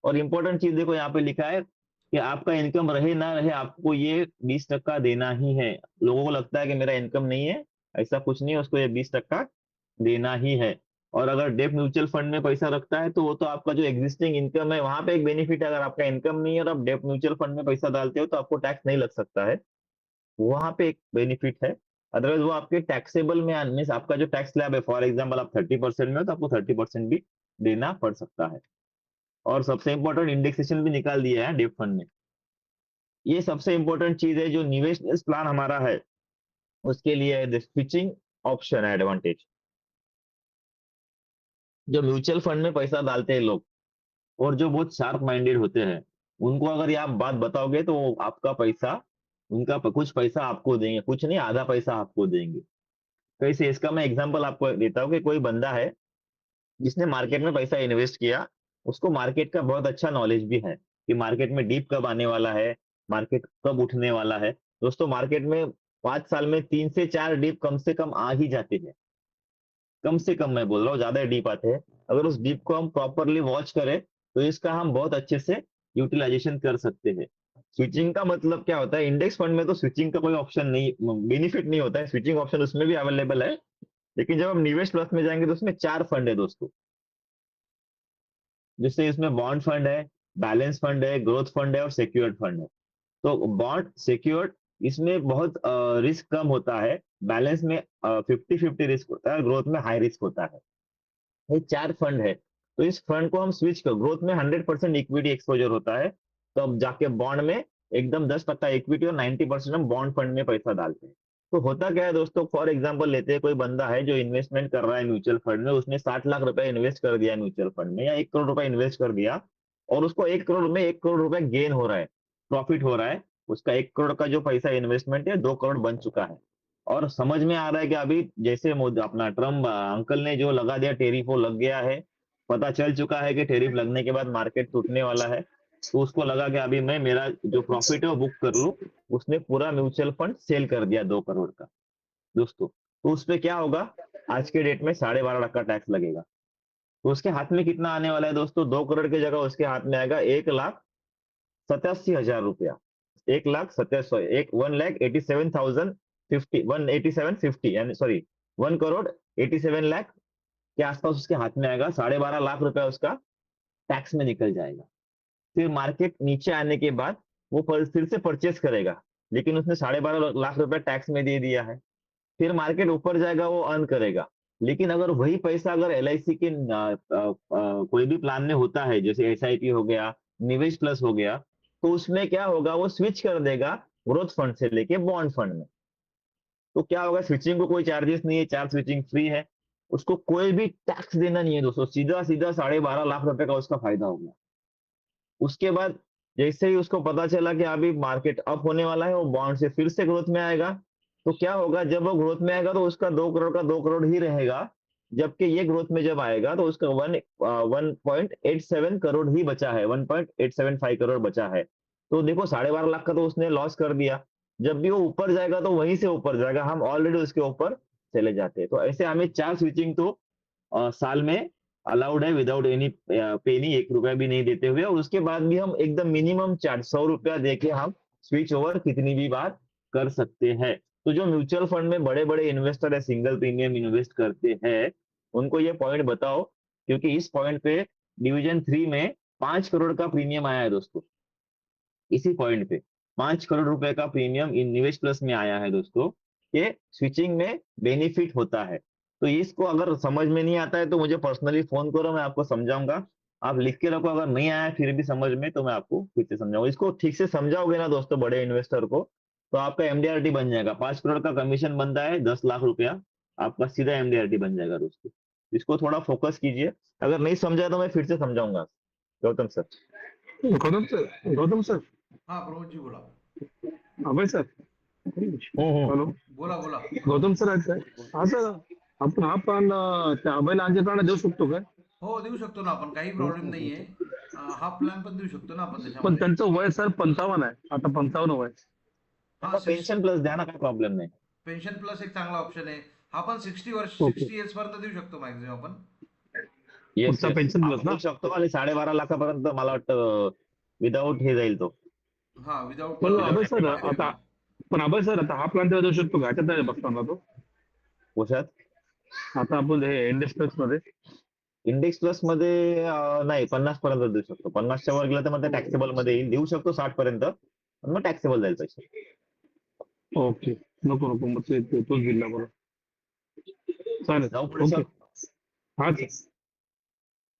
S1: और इंपॉर्टेंट चीज देखो यहाँ पे लिखा है कि आपका इनकम रहे ना रहे आपको ये 20% देना ही है। लोगों को लगता है कि मेरा इनकम नहीं है, ऐसा कुछ नहीं है, उसको ये 20% देना ही है। और अगर डेप म्यूचुअल फंड में पैसा रखता है तो वो तो आपका जो एग्जिस्टिंग इनकम है वहां पे एक बेनिफिट है। अगर आपका इनकम नहीं है और आप डेप म्यूचुअल फंड में पैसा डालते हो तो आपको टैक्स नहीं लग सकता है, वहां पे एक बेनिफिट है। अदरवाइज वो आपके टैक्सेबल में मीन्स आपका जो टैक्स स्लैब है, फॉर एग्जाम्पल आप 30% में हो तो आपको 30% भी देना पड़ सकता है। और सबसे इंपॉर्टेंट इंडेक्सेशन भी निकाल दिया है डेप फंड में। ये सबसे इंपॉर्टेंट चीज है जो निवेश प्लान हमारा है उसके लिए है स्विचिंग ऑप्शन एडवांटेज। जो म्यूचुअल फंड में पैसा डालते हैं लोग और जो बहुत शार्प माइंडेड होते हैं, उनको अगर ये आप बात बताओगे तो वो आपका पैसा, कुछ पैसा आपको देंगे, कुछ नहीं आधा पैसा आपको देंगे। कैसे? इसका मैं एग्जांपल आपको देता हूँ कि कोई बंदा है जिसने मार्केट में पैसा इन्वेस्ट किया, उसको मार्केट का बहुत अच्छा नॉलेज भी है कि मार्केट में डीप कब आने वाला है, मार्केट कब उठने वाला है। दोस्तों मार्केट में 5 साल में 3 से 4 डीप कम से कम आ ही जाते हैं। कम से कम मैं बोल रहा हूँ, ज्यादा डीप आते हैं। अगर उस डीप को हम प्रॉपरली वॉच करें तो इसका हम बहुत अच्छे से यूटिलाइजेशन कर सकते हैं। स्विचिंग का मतलब क्या होता है? इंडेक्स फंड में तो स्विचिंग का कोई ऑप्शन नहीं, बेनिफिट नहीं होता है। स्विचिंग ऑप्शन उसमें भी अवेलेबल है, लेकिन जब हम निवेश प्लस में जाएंगे तो उसमें 4 फंड है दोस्तों। जिससे इसमें बॉन्ड फंड है, बैलेंस फंड है, ग्रोथ फंड है और सिक्योर्ड फंड है। तो बॉन्ड सिक्योर्ड इसमें बहुत रिस्क कम होता है, बैलेंस में 50-50 रिस्क होता है, ग्रोथ में हाई रिस्क होता है। ये 4 फंड है। तो इस फंड को हम स्विच कर, ग्रोथ में 100% इक्विटी एक्सपोजर होता है, तो अब जाके बॉन्ड में एकदम 10% इक्विटी और 90% हम बॉन्ड फंड में पैसा डालते हैं। तो होता क्या है दोस्तों, फॉर एग्जांपल लेते हैं कोई बंदा है जो इन्वेस्टमेंट कर रहा है म्यूचुअल फंड में, उसने 60 लाख रुपए इन्वेस्ट कर दिया म्यूचुअल फंड में या 1 करोड़ रुपए इन्वेस्ट कर दिया और उसको 1 करोड़ में 1 करोड़ रुपए गेन हो रहा है, प्रॉफिट हो रहा है। उसका 1 करोड़ का जो पैसा इन्वेस्टमेंट है 2 करोड़ बन चुका है। और समझ में आ रहा है कि अभी जैसे अपना ट्रम्प अंकल ने जो लगा दिया टेरिफ वो लग गया है, पता चल चुका है कि टेरिफ लगने के बाद मार्केट टूटने वाला है। तो उसको लगा कि अभी मैं मेरा जो प्रॉफिट है वो बुक कर लूं। उसने पूरा म्यूचुअल फंड सेल कर दिया 2 करोड़ का दोस्तों। तो उस पे क्या होगा? आज के डेट में 12.5 लाख का टैक्स लगेगा। तो उसके हाथ में कितना आने वाला है दोस्तों? 2 करोड़ की जगह उसके हाथ में आएगा 1,87,000 रुपया। 1,87,000, 1,87,050, यानी सॉरी 1,87,00,000 के आसपास उसके हाथ में आएगा। 12.5 लाख रुपया उसका टैक्स में निकल जाएगा। फिर मार्केट नीचे आने के बाद वो फिर से परचेस करेगा, लेकिन उसने 12.5 लाख रुपया टैक्स में दे दिया है। फिर मार्केट ऊपर जाएगा, वो अर्न करेगा। लेकिन अगर वही पैसा अगर LIC के कोई भी प्लान में होता है, जैसे SIP हो गया, निवेश प्लस हो गया, तो उसमें क्या होगा, वो स्विच कर देगा ग्रोथ फंड से लेके बॉन्ड फंड में। तो क्या होगा, स्विचिंग को कोई चार्जेस नहीं है, चार्ज स्विचिंग फ्री है। उसको कोई भी टैक्स देना नहीं है दोस्तों, सीधा सीधा 12.5 लाख रुपए का उसका फायदा हो गया। उसके बाद जैसे ही उसको पता चला कि अभी मार्केट अप होने वाला है, वो बॉन्ड से फिर से ग्रोथ में आएगा। तो क्या होगा, जब वो ग्रोथ में आएगा तो उसका 2 करोड़ का 2 करोड़ ही रहेगा। जबकि ये ग्रोथ में जब आएगा तो उसका 1.87 करोड़ ही बचा है, 1.875 करोड़ बचा है। तो देखो 12.5 लाख का तो उसने लॉस कर दिया। जब भी वो ऊपर जाएगा तो वहीं से ऊपर जाएगा, हम ऑलरेडी उसके ऊपर चले जाते हैं। तो ऐसे हमें 4 स्विचिंग तो साल में अलाउड है विदाउट एनी पेनी, ₹1 भी नहीं देते हुए, और उसके बाद भी हम एकदम मिनिमम चार्ज ₹100 देके हम स्विच ओवर कितनी भी बार कर सकते हैं। तो जो म्यूचुअल फंड में बड़े-बड़े इन्वेस्टर है, सिंगल प्रीमियम इन्वेस्ट करते हैं, उनको ये पॉइंट बताओ, क्योंकि इस पॉइंट पे डिवीजन 3 में 5 करोड़ का प्रीमियम आया है दोस्तों। इसी पॉइंट पे 5 करोड़ रुपए का प्रीमियम इन निवेश प्लस में आया है दोस्तों, ये स्विचिंग में बेनिफिट होता है। तो इसको अगर समझ में नहीं आता है तो मुझे पर्सनली फ़ोन करो, मैं आपको समझाऊँगा। आप लिख के रखो, अगर नहीं आया फिर भी समझ में तो मैं आपको फिर से समझाऊँगा। इसको ठीक से समझाओगे ना दोस्तों बड़े इन्वेस्टर को, तो आपका एमडीआरटी बन जाएगा। 5 करोड़ का कमीशन बनता है, 10 लाख रुपया आपका सीधा एमडीआरटी बन जाएगा दोस्तों। इसको थोड़ा फोकस कीजिए। अगर नहीं समझा तो मैं फिर से समझाऊँगा। गौतम सर।
S4: गौतम सर
S3: हाँ प्रमोद जी बोला।
S4: अभय सर
S1: हं.
S4: हॅलो
S3: बोला बोला
S4: गौतम सर आहेत काय हा सर आपण हा प्लॅन त्या अभयला अंजीकरला देऊ शकतो काय
S3: हो देऊ शकतो ना आपण, काही प्रॉब्लेम नाही आहे. हा प्लॅन पण देऊ शकतो ना आपण
S4: पण
S3: त्याच्यामध्ये.
S4: त्यांचं वय सर 55 आहे आता 55 वय
S3: हा
S1: त्यांना पेन्शन प्लस द्या ना, काही प्रॉब्लेम नाही.
S3: पेन्शन प्लस एक चांगला ऑप्शन आहे. हा पण 60 वर्ष
S4: ओके
S3: 60 इयर्स पर्यंत देऊ शकतो मॅक्झिमम आपण.
S1: येस,
S4: पुढचा
S1: येस.
S4: पेन्शन प्लस
S1: आपण
S4: ना
S1: देऊ शकतो आणि 12.5 लाखापर्यंत मला वाटतं विदाऊट हे जाईल तो.
S3: हा विदाउट
S4: पण
S1: विदाऊट
S4: अभय सर
S3: प्रीमियम.
S4: आता अभय सर आता हा प्लॅन तेव्हा देऊ शकतो का ह्याच्यात नाही बसणार तो
S1: कशात?
S4: आता आपण हे इंडस्ट्रीज मध्ये
S1: इंडेक्स प्लसमध्ये नाही 50 पर्यंत देऊ शकतो. 50च्या वर गेलं तर मग ते टॅक्सेबल मध्ये येईल. देऊ शकतो 60 पर्यंत, पण मग टॅक्सेबल जाईल पैसे.
S4: ओके नको नको मग तोच जिल्हा बरोबर
S1: जाऊ
S4: चालेल
S1: पुढे सर.
S4: ओके हा सर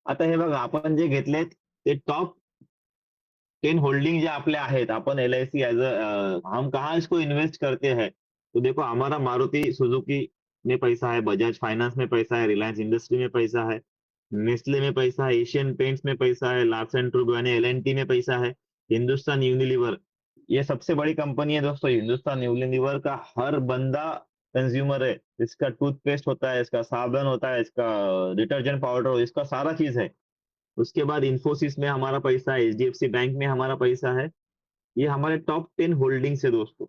S1: आता हे बघा, आपण जे घेतलेत ते टॉप 10 होल्डिंग जो आपले आहेत, अपन एलआईसी एज हम कहाँ इसको इन्वेस्ट करते हैं, तो देखो हमारा मारुति सुजुकी में पैसा है, बजाज फाइनेंस में पैसा है, रिलायंस इंडस्ट्री में पैसा है, नेस्ले में पैसा है, एशियन पेंट्स में पैसा है, लार्सन ट्रूब्रो यानी एलएनटी में पैसा है, हिंदुस्तान यूनिलीवर, ये सबसे बड़ी कंपनी है दोस्तों। हिंदुस्तान यूनिलीवर का हर बंदा कंज्यूमर है। इसका टूथपेस्ट होता है, इसका साबुन होता है, इसका डिटर्जेंट पाउडर, इसका सारा चीज है। उसके बाद इन्फोसिस में हमारा पैसा है, एचडीएफसी बैंक में हमारा पैसा है। ये हमारे टॉप 10 होल्डिंग्स है दोस्तों।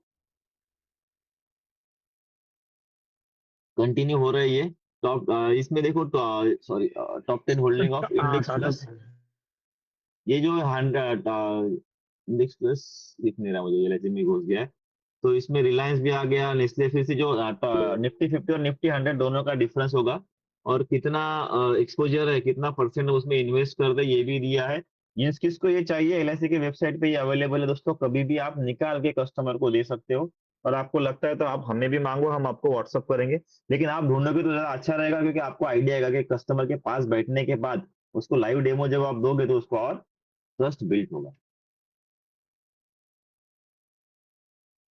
S1: कंटिन्यू हो रहा है ये टॉप, इसमें देखो sorry, top 10 holding of index
S4: Tata
S1: plus. ये जो 100 इंडेक्स प्लस दिख नहीं रहा मुझे, ये एलआईसी में घुस गया है। तो इसमें रिलायंस भी आ गया, नेस्ले, फिर से जो निफ्टी 50 और निफ्टी 100 दोनों का डिफरेंस होगा, और कितना एक्सपोजर है, कितना परसेंट उसमें इन्वेस्ट कर दे, ये भी दिया है। जिस किसको ये चाहिए एलआईसी की वेबसाइट पे ये अवेलेबल है दोस्तों, कभी भी आप निकाल के कस्टमर को दे सकते हो। और आपको लगता है तो आप हमें भी मांगो, हम आपको व्हाट्सअप करेंगे। लेकिन आप ढूंढोगे तो ज्यादा अच्छा रहेगा, क्योंकि आपको आइडिया आएगा कि कस्टमर के पास बैठने के बाद उसको लाइव डेमो जब आप दोगे तो उसको और ट्रस्ट बिल्ड होगा।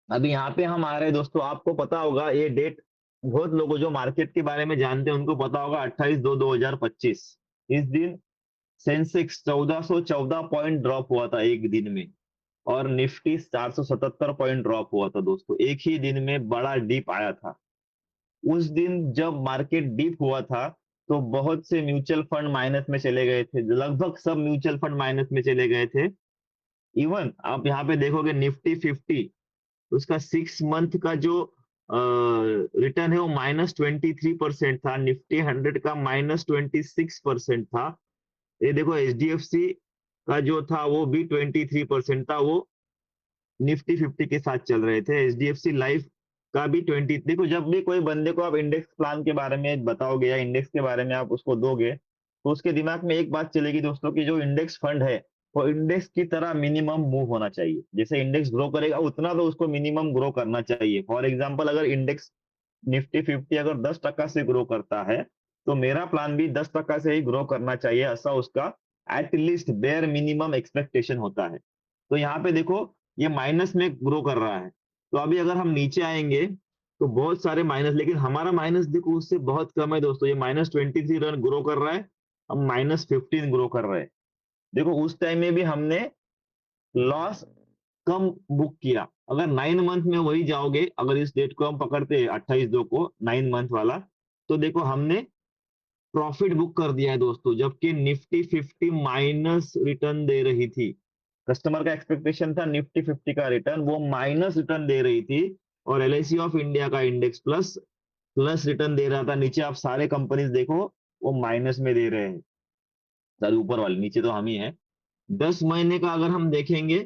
S1: अभी यहाँ पे हम आ रहे हैं दोस्तों, आपको पता होगा ये डेट, बहुत लोगों जो मार्केट के बारे में जानते हैं उनको पता होगा, 28/2/2025 इस दिन सेंसेक्स 1414 पॉइंट ड्रॉप हुआ था एक दिन में, और निफ्टी 477 पॉइंट ड्रॉप हुआ था दोस्तों, एक ही दिन में बड़ा डीप आया था। उस दिन जब मार्केट डीप हुआ था तो बहुत से म्यूचुअल फंड माइनस में चले गए थे, लगभग सब म्यूचुअल फंड माइनस में चले गए थे। इवन आप यहाँ पे देखोगे निफ्टी 50, उसका 6 मंथ का जो रिटर्न है वो -23% था, निफ्टी 100 का -26% था। ये देखो एचडीएफसी का जो था वो भी 23% था, वो निफ्टी 50 के साथ चल रहे थे। एचडीएफसी लाइफ का भी 20, देखो जब भी कोई बंदे को आप इंडेक्स प्लान के बारे में बताओगे या इंडेक्स के बारे में आप उसको दोगे, तो उसके दिमाग में एक बात चलेगी दोस्तों कि जो इंडेक्स फंड है वो इंडेक्स की तरह मिनिमम मूव होना चाहिए। जैसे इंडेक्स ग्रो करेगा उतना तो उसको मिनिमम ग्रो करना चाहिए। फॉर एग्जाम्पल अगर इंडेक्स निफ्टी 50 अगर 10% से ग्रो करता है, तो मेरा प्लान भी 10% से ही ग्रो करना चाहिए, ऐसा उसका एटलीस्ट बेयर मिनिमम एक्सपेक्टेशन होता है। तो यहाँ पे देखो ये माइनस में ग्रो कर रहा है, तो अभी अगर हम नीचे आएंगे तो बहुत सारे माइनस, लेकिन हमारा माइनस देखो उससे बहुत कम है दोस्तों। ये -23 रन ग्रो कर रहा है, हम -15 ग्रो कर रहे हैं। देखो उस टाइम में भी हमने लॉस कम बुक किया। अगर 9 मंथ में वही जाओगे, अगर इस डेट को हम पकड़ते हैं 28/2 को 9 मंथ वाला, तो देखो हमने प्रॉफिट बुक कर दिया है दोस्तों, जबकि निफ्टी 50 माइनस रिटर्न दे रही थी। कस्टमर का एक्सपेक्टेशन था निफ्टी 50 का रिटर्न, वो माइनस रिटर्न दे रही थी, और एलआईसी ऑफ इंडिया का इंडेक्स प्लस प्लस रिटर्न दे रहा था। नीचे आप सारे कंपनीज देखो, वो माइनस में दे रहे हैं, सारे ऊपर वाले, नीचे तो हम ही हैं। 10 महीने का अगर हम देखेंगे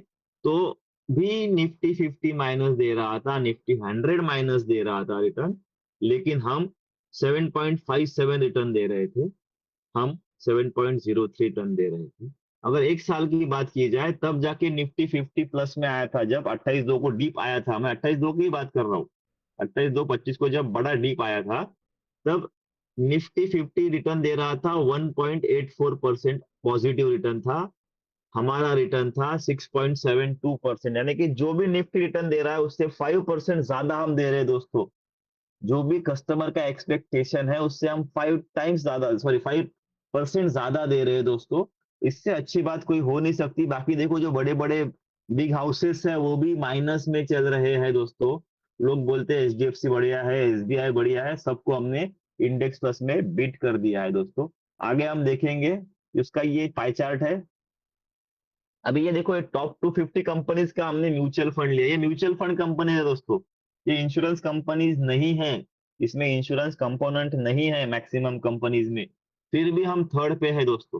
S1: तो भी निफ्टी 50 माइनस दे रहा था, निफ्टी 100 माइनस दे रहा था रिटर्न, लेकिन हम 7.57 रिटर्न दे रहे थे, हम 7.03 टन दे रहे थे। अगर एक साल की बात की जाए तब जाके निफ्टी 50 प्लस में आया था, जब 28/2 को डीप आया था, मैं 28/2 की बात कर रहा हूँ, 28/2/25 को जब बड़ा डीप आया था, तब निफ्टी 50 रिटर्न दे रहा था 1.84% पॉजिटिव रिटर्न था, हमारा रिटर्न था 6.72%, यानी कि जो भी निफ्टी रिटर्न दे रहा है उससे 5% ज्यादा हम दे रहे हैं दोस्तों। जो भी कस्टमर का एक्सपेक्टेशन है उससे हम 5 टाइम्स ज्यादा, सॉरी 5% ज्यादा दे रहे हैं दोस्तों। इससे अच्छी बात कोई हो नहीं सकती। बाकी देखो जो बड़े बड़े बिग हाउसेस है वो भी माइनस में चल रहे हैं दोस्तों। लोग बोलते हैं एचडीएफसी बढ़िया है, एसबीआई बढ़िया है, सबको हमने इंडेक्स प्लस में बीट कर दिया है दोस्तों। आगे हम देखेंगे, इसका ये पाई चार्ट है। अभी ये देखो, ये टॉप 250 कंपनीज का हमने म्यूचुअल फंड लिया, ये म्यूचुअल फंड कंपनी है दोस्तों, ये इंश्योरेंस कंपनीज नहीं है, इसमें इंश्योरेंस कंपोनेंट नहीं है मैक्सिमम कंपनीज में, फिर भी हम थर्ड पे है दोस्तों,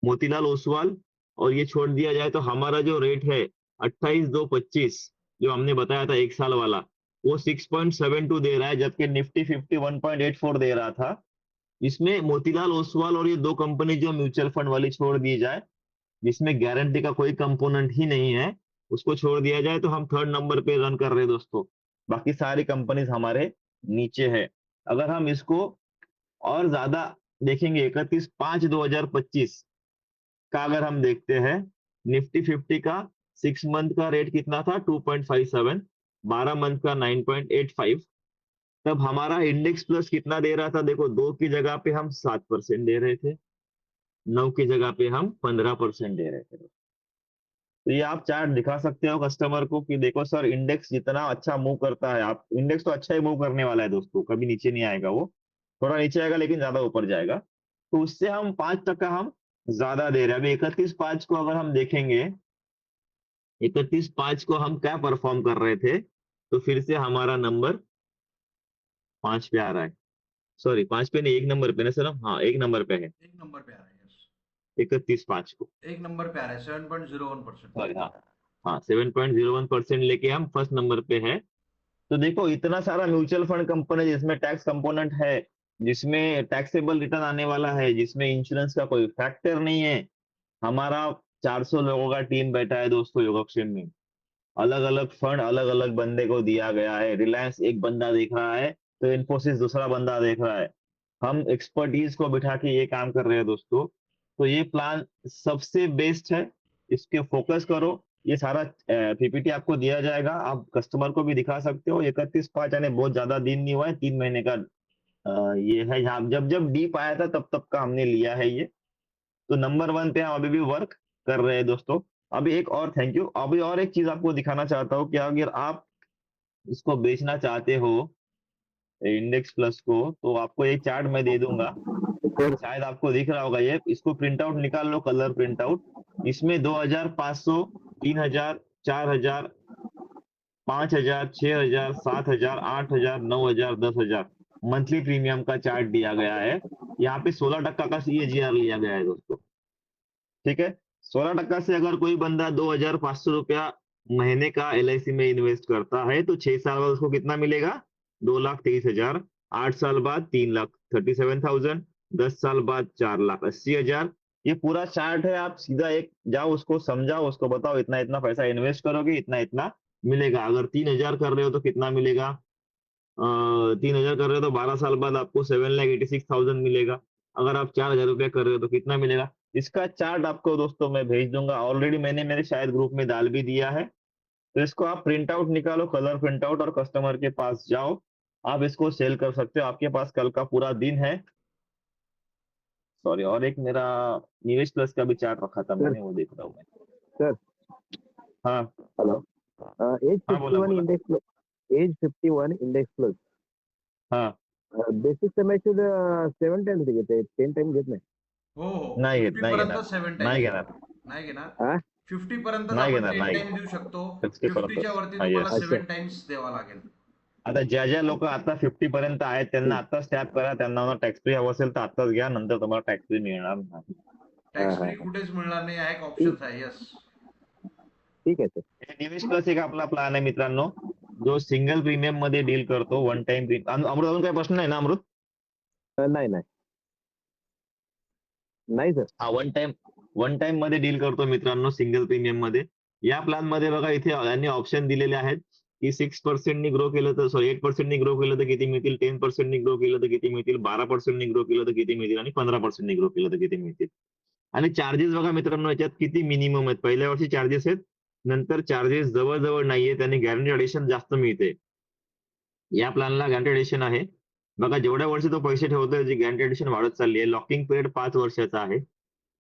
S1: मोतीलाल ओसवाल। और ये छोड़ दिया जाए तो हमारा जो रेट है 28/2/25, जो हमने बताया था एक साल वाला, वो 6.72 दे रहा है, जबकि निफ्टी 50 1.84 दे रहा था। इसमें मोतीलाल ओसवाल और ये दो कंपनी जो म्यूचुअल फंड वाली छोड़ दी जाए, जिसमें गारंटी का कोई कंपोनेंट ही नहीं है, उसको छोड़ दिया जाए तो हम थर्ड नंबर पे रन कर रहे हैं दोस्तों। बाकी सारी कंपनीज हमारे नीचे है। अगर हम इसको और ज्यादा देखेंगे, 31/5/2025 का अगर हम देखते हैं, निफ्टी 50 का 6 मंथ का रेट कितना था, 2.57, 12 मंथ का 9.85, तब हमारा इंडेक्स प्लस कितना दे रहा था, देखो 2 की जगह पे हम 7% दे रहे थे, 9 की जगह पे हम 15% दे रहे थे। तो ये आप चार्ट दिखा सकते हो कस्टमर को कि देखो सर, इंडेक्स जितना अच्छा मूव करता है, आप इंडेक्स तो अच्छा ही मूव करने वाला है दोस्तों, कभी नीचे नहीं आएगा, वो थोड़ा नीचे आएगा लेकिन ज्यादा ऊपर जाएगा, तो उससे हम 5% हम ज्यादा दे रहे हैं। अभी 31/5 को अगर हम देखेंगे, 31/5 को हम क्या परफॉर्म कर रहे थे, तो फिर से हमारा नंबर 5 पे आ रहा है, सॉरी 5 पे नहीं, 1 नंबर पे ना सर, हाँ 1 नंबर पे है,
S3: एक नंबर पे आ रहा है, यस।
S1: 31/5 को,
S3: एक नंबर पे आ रहा है, 7.01%।
S1: सॉरी, हाँ हाँ 7.01% लेके हम फर्स्ट नंबर पे है। तो देखो इतना सारा म्यूचुअल फंड कंपनी जिसमें टैक्स कंपोनेंट है, जिसमें टैक्सेबल रिटर्न आने वाला है, जिसमें इंश्योरेंस का कोई फैक्टर नहीं है, हमारा 400 लोगों का टीम बैठा है दोस्तों योगक्षेम में, अलग अलग फंड अलग अलग बंदे को दिया गया है, रिलायंस एक बंदा देख रहा है तो इन्फोसिस दूसरा बंदा देख रहा है, हम एक्सपर्टीज को बिठा के ये काम कर रहे हैं दोस्तों। तो ये प्लान सबसे बेस्ट है, इसके फोकस करो। ये सारा पीपीटी आपको दिया जाएगा, आप कस्टमर को भी दिखा सकते हो। 31/5 यानी बहुत ज्यादा दिन नहीं हुआ है, 3 महीने का ये है, जहाँ जब जब डीप आया था तब तब का हमने लिया है ये। तो नंबर 1 पे हम अभी भी वर्क कर रहे हैं दोस्तों। अभी एक और, थैंक यू, अभी और एक चीज आपको दिखाना चाहता हूँ कि अगर आप इसको बेचना चाहते हो इंडेक्स प्लस को, तो आपको एक चार्ट मैं दे दूंगा, शायद आपको दिख रहा होगा, ये इसको प्रिंट आउट निकाल लो, कलर प्रिंट आउट। इसमें 2,500, 3,000, 4,000, 5,000, 6,000, 7,000, 8,000, 9,000, 10,000 मंथली प्रीमियम का चार्ट दिया गया है। यहाँ पे 16% का सीएजीआर लिया गया है दोस्तों, ठीक है। 16% से अगर कोई बंदा 2,500 रुपया महीने का एलआईसी में इन्वेस्ट करता है, तो 6 साल बाद उसको कितना मिलेगा, 2,23,000, 8 साल बाद 3,37,000, 10 साल बाद 4,80,000। ये पूरा चार्ट है, आप सीधा एक जाओ उसको समझाओ, उसको बताओ इतना इतना पैसा इन्वेस्ट करोगे इतना इतना मिलेगा। अगर 3,000 कर रहे हो तो कितना मिलेगा, 3,000 कर रहे हो तो 12 साल बाद आपको 7,86,000 मिलेगा। अगर आप 4,000 रुपया कर रहे हो तो कितना मिलेगा। इसका चार्ट आपको दोस्तों मैं भेज दूंगा, ऑलरेडी मैंने मेरे शायद ग्रुप में डाल भी दिया है। तो इसको आप प्रिंट आउट निकालो, कलर प्रिंट आउट, और कस्टमर के पास जाओ, आप इसको सेल कर सकते हो, आपके पास कल का पूरा दिन है। सॉरी, और एक मेरा निवेश प्लस का भी चार्ट रखा था
S4: सर
S1: मैंने, वो देख रहा हूँ मैं।
S4: सर
S1: हाँ
S4: हेलो एज
S1: हाँ,
S4: फिफ्टी
S1: बोला
S4: वन
S1: बोला।
S4: इंडेक्स एज 51 इंडेक्स प्लस
S1: हाँ,
S4: बेसिक सेमेस्टर 7 टाइम्स घेते 10 टाइम घेत नाही
S3: हो हो,
S1: नाही घेत
S3: 50
S1: नाही
S3: पर्यंत
S1: घेणार,
S3: 7
S1: नाही
S3: टाइम्स
S1: घेणार.
S3: घेतो. नाही घेणार.
S4: हा
S3: 50 पर्यंतच
S1: नाही
S3: आपण
S1: घेणार,
S3: 10
S1: नाही
S3: टाइम्स
S1: घेणार.
S3: देऊ शकतो.
S1: 60
S3: 50च्या
S1: पर्यंतच.
S3: वरती
S1: हा,
S3: तुम्हाला
S1: येस.
S4: अच्छा
S3: 7 टाइम्स द्यावा लागेल.
S1: आता ज्या लोक आता 50 पर्यंत आहेत त्यांना
S4: हम्म.
S1: आताच टॅप करा. त्यांना टॅक्स फ्री हवं असेल तर आताच घ्या, नंतर तुम्हाला टॅक्स फ्री मिळणार नाही.
S4: हा
S3: टॅक्स
S4: हा
S3: फ्री
S4: हा.
S3: कुठेच मिळणार नाही, हा एक
S4: ठीक
S3: ऑप्शन आहे. यस.
S4: ठीक आहे सर.
S1: हे निवेश प्लस एक आपला प्लॅन आहे मित्रांनो, जो सिंगल प्रीमियम मध्ये डील करतो. वन टाइम अमृत, अजून काही प्रश्न नाही ना अमृत?
S4: नाही नाही नाही सर.
S1: हा, वन टाइम मध्ये डील करतो मित्रांनो, सिंगल प्रीमियम मध्ये. या प्लॅन मध्ये बघा, इथे यांनी ऑप्शन दिलेले आहेत की 6% ग्रो केलं तर, सॉरी 8% ग्रो केलं तर किती मिळतील, 10% ग्रो केलं तर किती मिळतील, 12% ग्रो केलं तर किती मिळतील, आणि 15% ग्रो केलं तर किती मिळतील. आणि चार्जेस बघा मित्रांनो, याच्यात किती मिनिमम आहेत. पहिल्या वर्षी चार्जेस आहेत, नंतर चार्जेस जवळजवळ नाहीये, आणि गॅरंटी एडिशन जास्त मिळते. या प्लॅनला गॅरंटी एडिशन आहे बघा, जेवढ्या वर्षी तो पैसे ठेवतोय त्याची गॅरंटी एडिशन वाढत चालली आहे. लॉकिंग पिरियड 5 वर्षाचा आहे.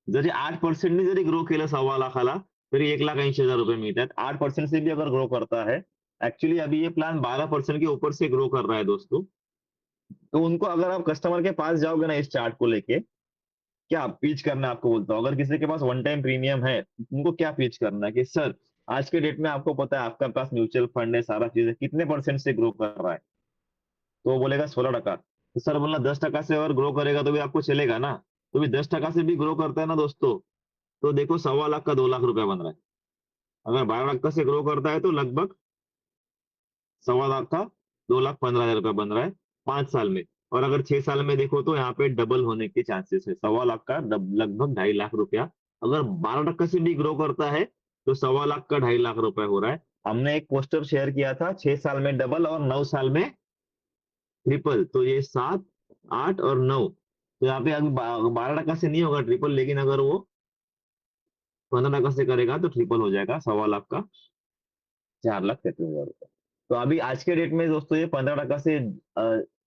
S1: जरी 8% जरी ग्रो केलं 1,15,00,000 फिर 1,80,000 रुपए मिलता है। 8% से भी अगर ग्रो करता है, एक्चुअली अभी ये प्लान 12% के ऊपर से ग्रो कर रहा है दोस्तों। तो उनको, अगर आप कस्टमर के पास जाओगे ना इस चार्ट को लेके, क्या पिच करना है आपको बोलता हूँ। अगर किसी के पास वन टाइम प्रीमियम है, उनको क्या पिच करना है कि सर, आज के डेट में आपको पता है आपका पास म्यूचुअल फंड है, सारा चीज है, कितने परसेंट से ग्रो कर रहा है? तो वो बोलेगा 16%। तो सर बोलना 10% से अगर ग्रो करेगा तो भी आपको चलेगा ना। तो भी 10% से भी ग्रो करता है ना दोस्तों, तो देखो 1,15,00,000 का 2,00,000 रुपया बन रहा है। अगर 12% से ग्रो करता है तो लगभग 1,15,00,000 का 2,15,000 रुपया बन रहा है 5 साल में। और अगर 6 साल में देखो तो यहाँ पे डबल होने के चांसेस है। 1,15,00,000 का लगभग 2,50,000 रुपया। अगर 12% से भी ग्रो करता है तो 1,15,00,000 का 2,50,000 रुपया हो रहा है। हमने एक पोस्टर शेयर किया था, 6 साल में डबल और 9 साल में ट्रिपल। तो ये 7, 8 और 9, तो यहाँ पे अभी 12% से नहीं होगा ट्रिपल, लेकिन अगर वो 15% से करेगा तो ट्रिपल हो जाएगा, 1,15,00,000 का 4,33,000 रुपए। तो अभी आज के डेट में दोस्तों ये 15% से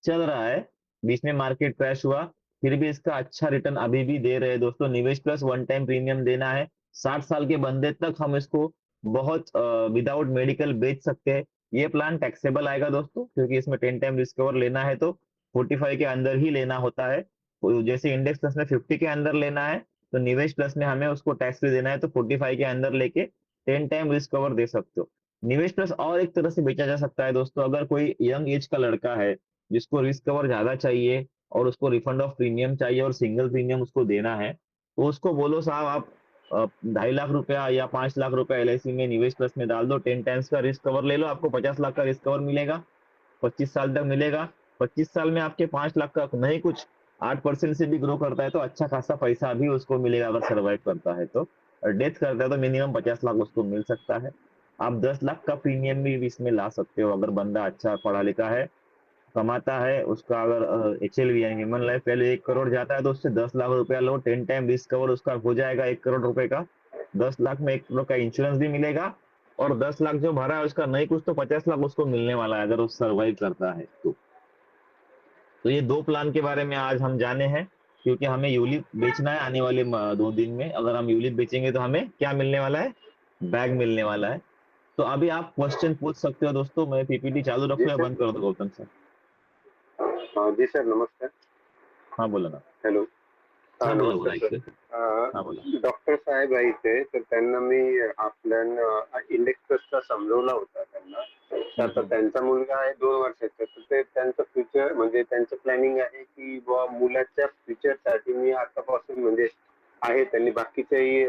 S1: चल रहा है। बीच में मार्केट क्रैश हुआ, फिर भी इसका अच्छा रिटर्न अभी भी दे रहे हैं दोस्तों। निवेश प्लस वन टाइम प्रीमियम देना है, 60 साल के बंदे तक हम इसको बहुत विदाउट मेडिकल बेच सकते हैं। ये प्लान टैक्सेबल आएगा दोस्तों, क्योंकि इसमें 10 टाइम रिस्क कवर लेना है तो 45 के अंदर ही लेना होता है। तो जैसे इंडेक्स प्लस में 50 के अंदर लेना है, तो निवेश प्लस में हमें उसको टैक्स फ्री देना है, तो 45 के अंदर लेके 10 टाइम रिस्क कवर दे सकते हो। निवेश प्लस और एक तरह से बेचा जा सकता है दोस्तों। अगर कोई यंग एज का लड़का है जिसको रिस्क कवर ज्यादा चाहिए और उसको रिफंड ऑफ प्रीमियम चाहिए और सिंगल प्रीमियम उसको देना है, तो उसको बोलो साहब आप 2,50,000 रुपया या 5,00,000 रुपया LIC में निवेश प्लस में डाल दो, 10 टाइम्स का रिस्क कवर ले लो, आपको 50,00,000 का रिस्क कवर मिलेगा, 25 साल तक मिलेगा। 25 साल में आपके 5,00,000 का नहीं कुछ 8% से भी ग्रो करता है तो अच्छा खासा पैसा भी उसको मिलेगा, अगर सर्वाइव करता है तो। और डेथ करता है तो मिनिमम 50,00,000 उसको मिल सकता है। आप 10,00,000 का प्रीमियम भी इसमें ला सकते हो, अगर बंदा अच्छा पढ़ा लिखा है, कमाता है, उसका अगर HLV यानी ह्यूमन लाइफ वैल्यू 1 करोड़ जाता है तो उससे 10,00,000 रुपया लो, 10 टाइम रिस्क कवर उसका हो जाएगा 1 करोड़ रुपए का। 10,00,000 में 1 करोड़ का इंश्योरेंस भी मिलेगा, और 10,00,000 जो भरा है उसका नहीं कुछ तो 50,00,000 उसको मिलने वाला है, अगर वो सर्वाइव करता है तो। तो ये 2 प्लान के बारे में आज हम जाने हैं, क्योंकि हमें यूलिप बेचना है आने वाले 2 दिन में। अगर हम यूलिप बेचेंगे तो हमें क्या मिलने वाला है? बैग मिलने वाला है। तो अभी आप क्वेश्चन पूछ सकते हो दोस्तों। मैं PPT चालू
S2: जी
S1: रखूं या
S2: सर।
S1: बंद कर दो गौतम सर?
S2: जी सर, नमस्कार.
S1: हाँ बोला ना.
S2: हॅलो.
S1: हाँ बोला
S2: नमस्कार
S1: बोला
S2: सर.
S1: ऐकतोय. हाँ बोला.
S2: डॉक्टर साहेब आहे इथे, तर त्यांना मी हा प्लॅन इंडेक्स प्लसचा समजवला होता त्यांना. तर आता त्यांचा मुलगा आहे 2 वर्षाचा, तर ते त्यांचं फ्युचर म्हणजे त्यांचं प्लॅनिंग आहे की बुवा मुलाच्या फ्युचरसाठी मी आतापासून म्हणजे आहे, त्यांनी बाकीच्याही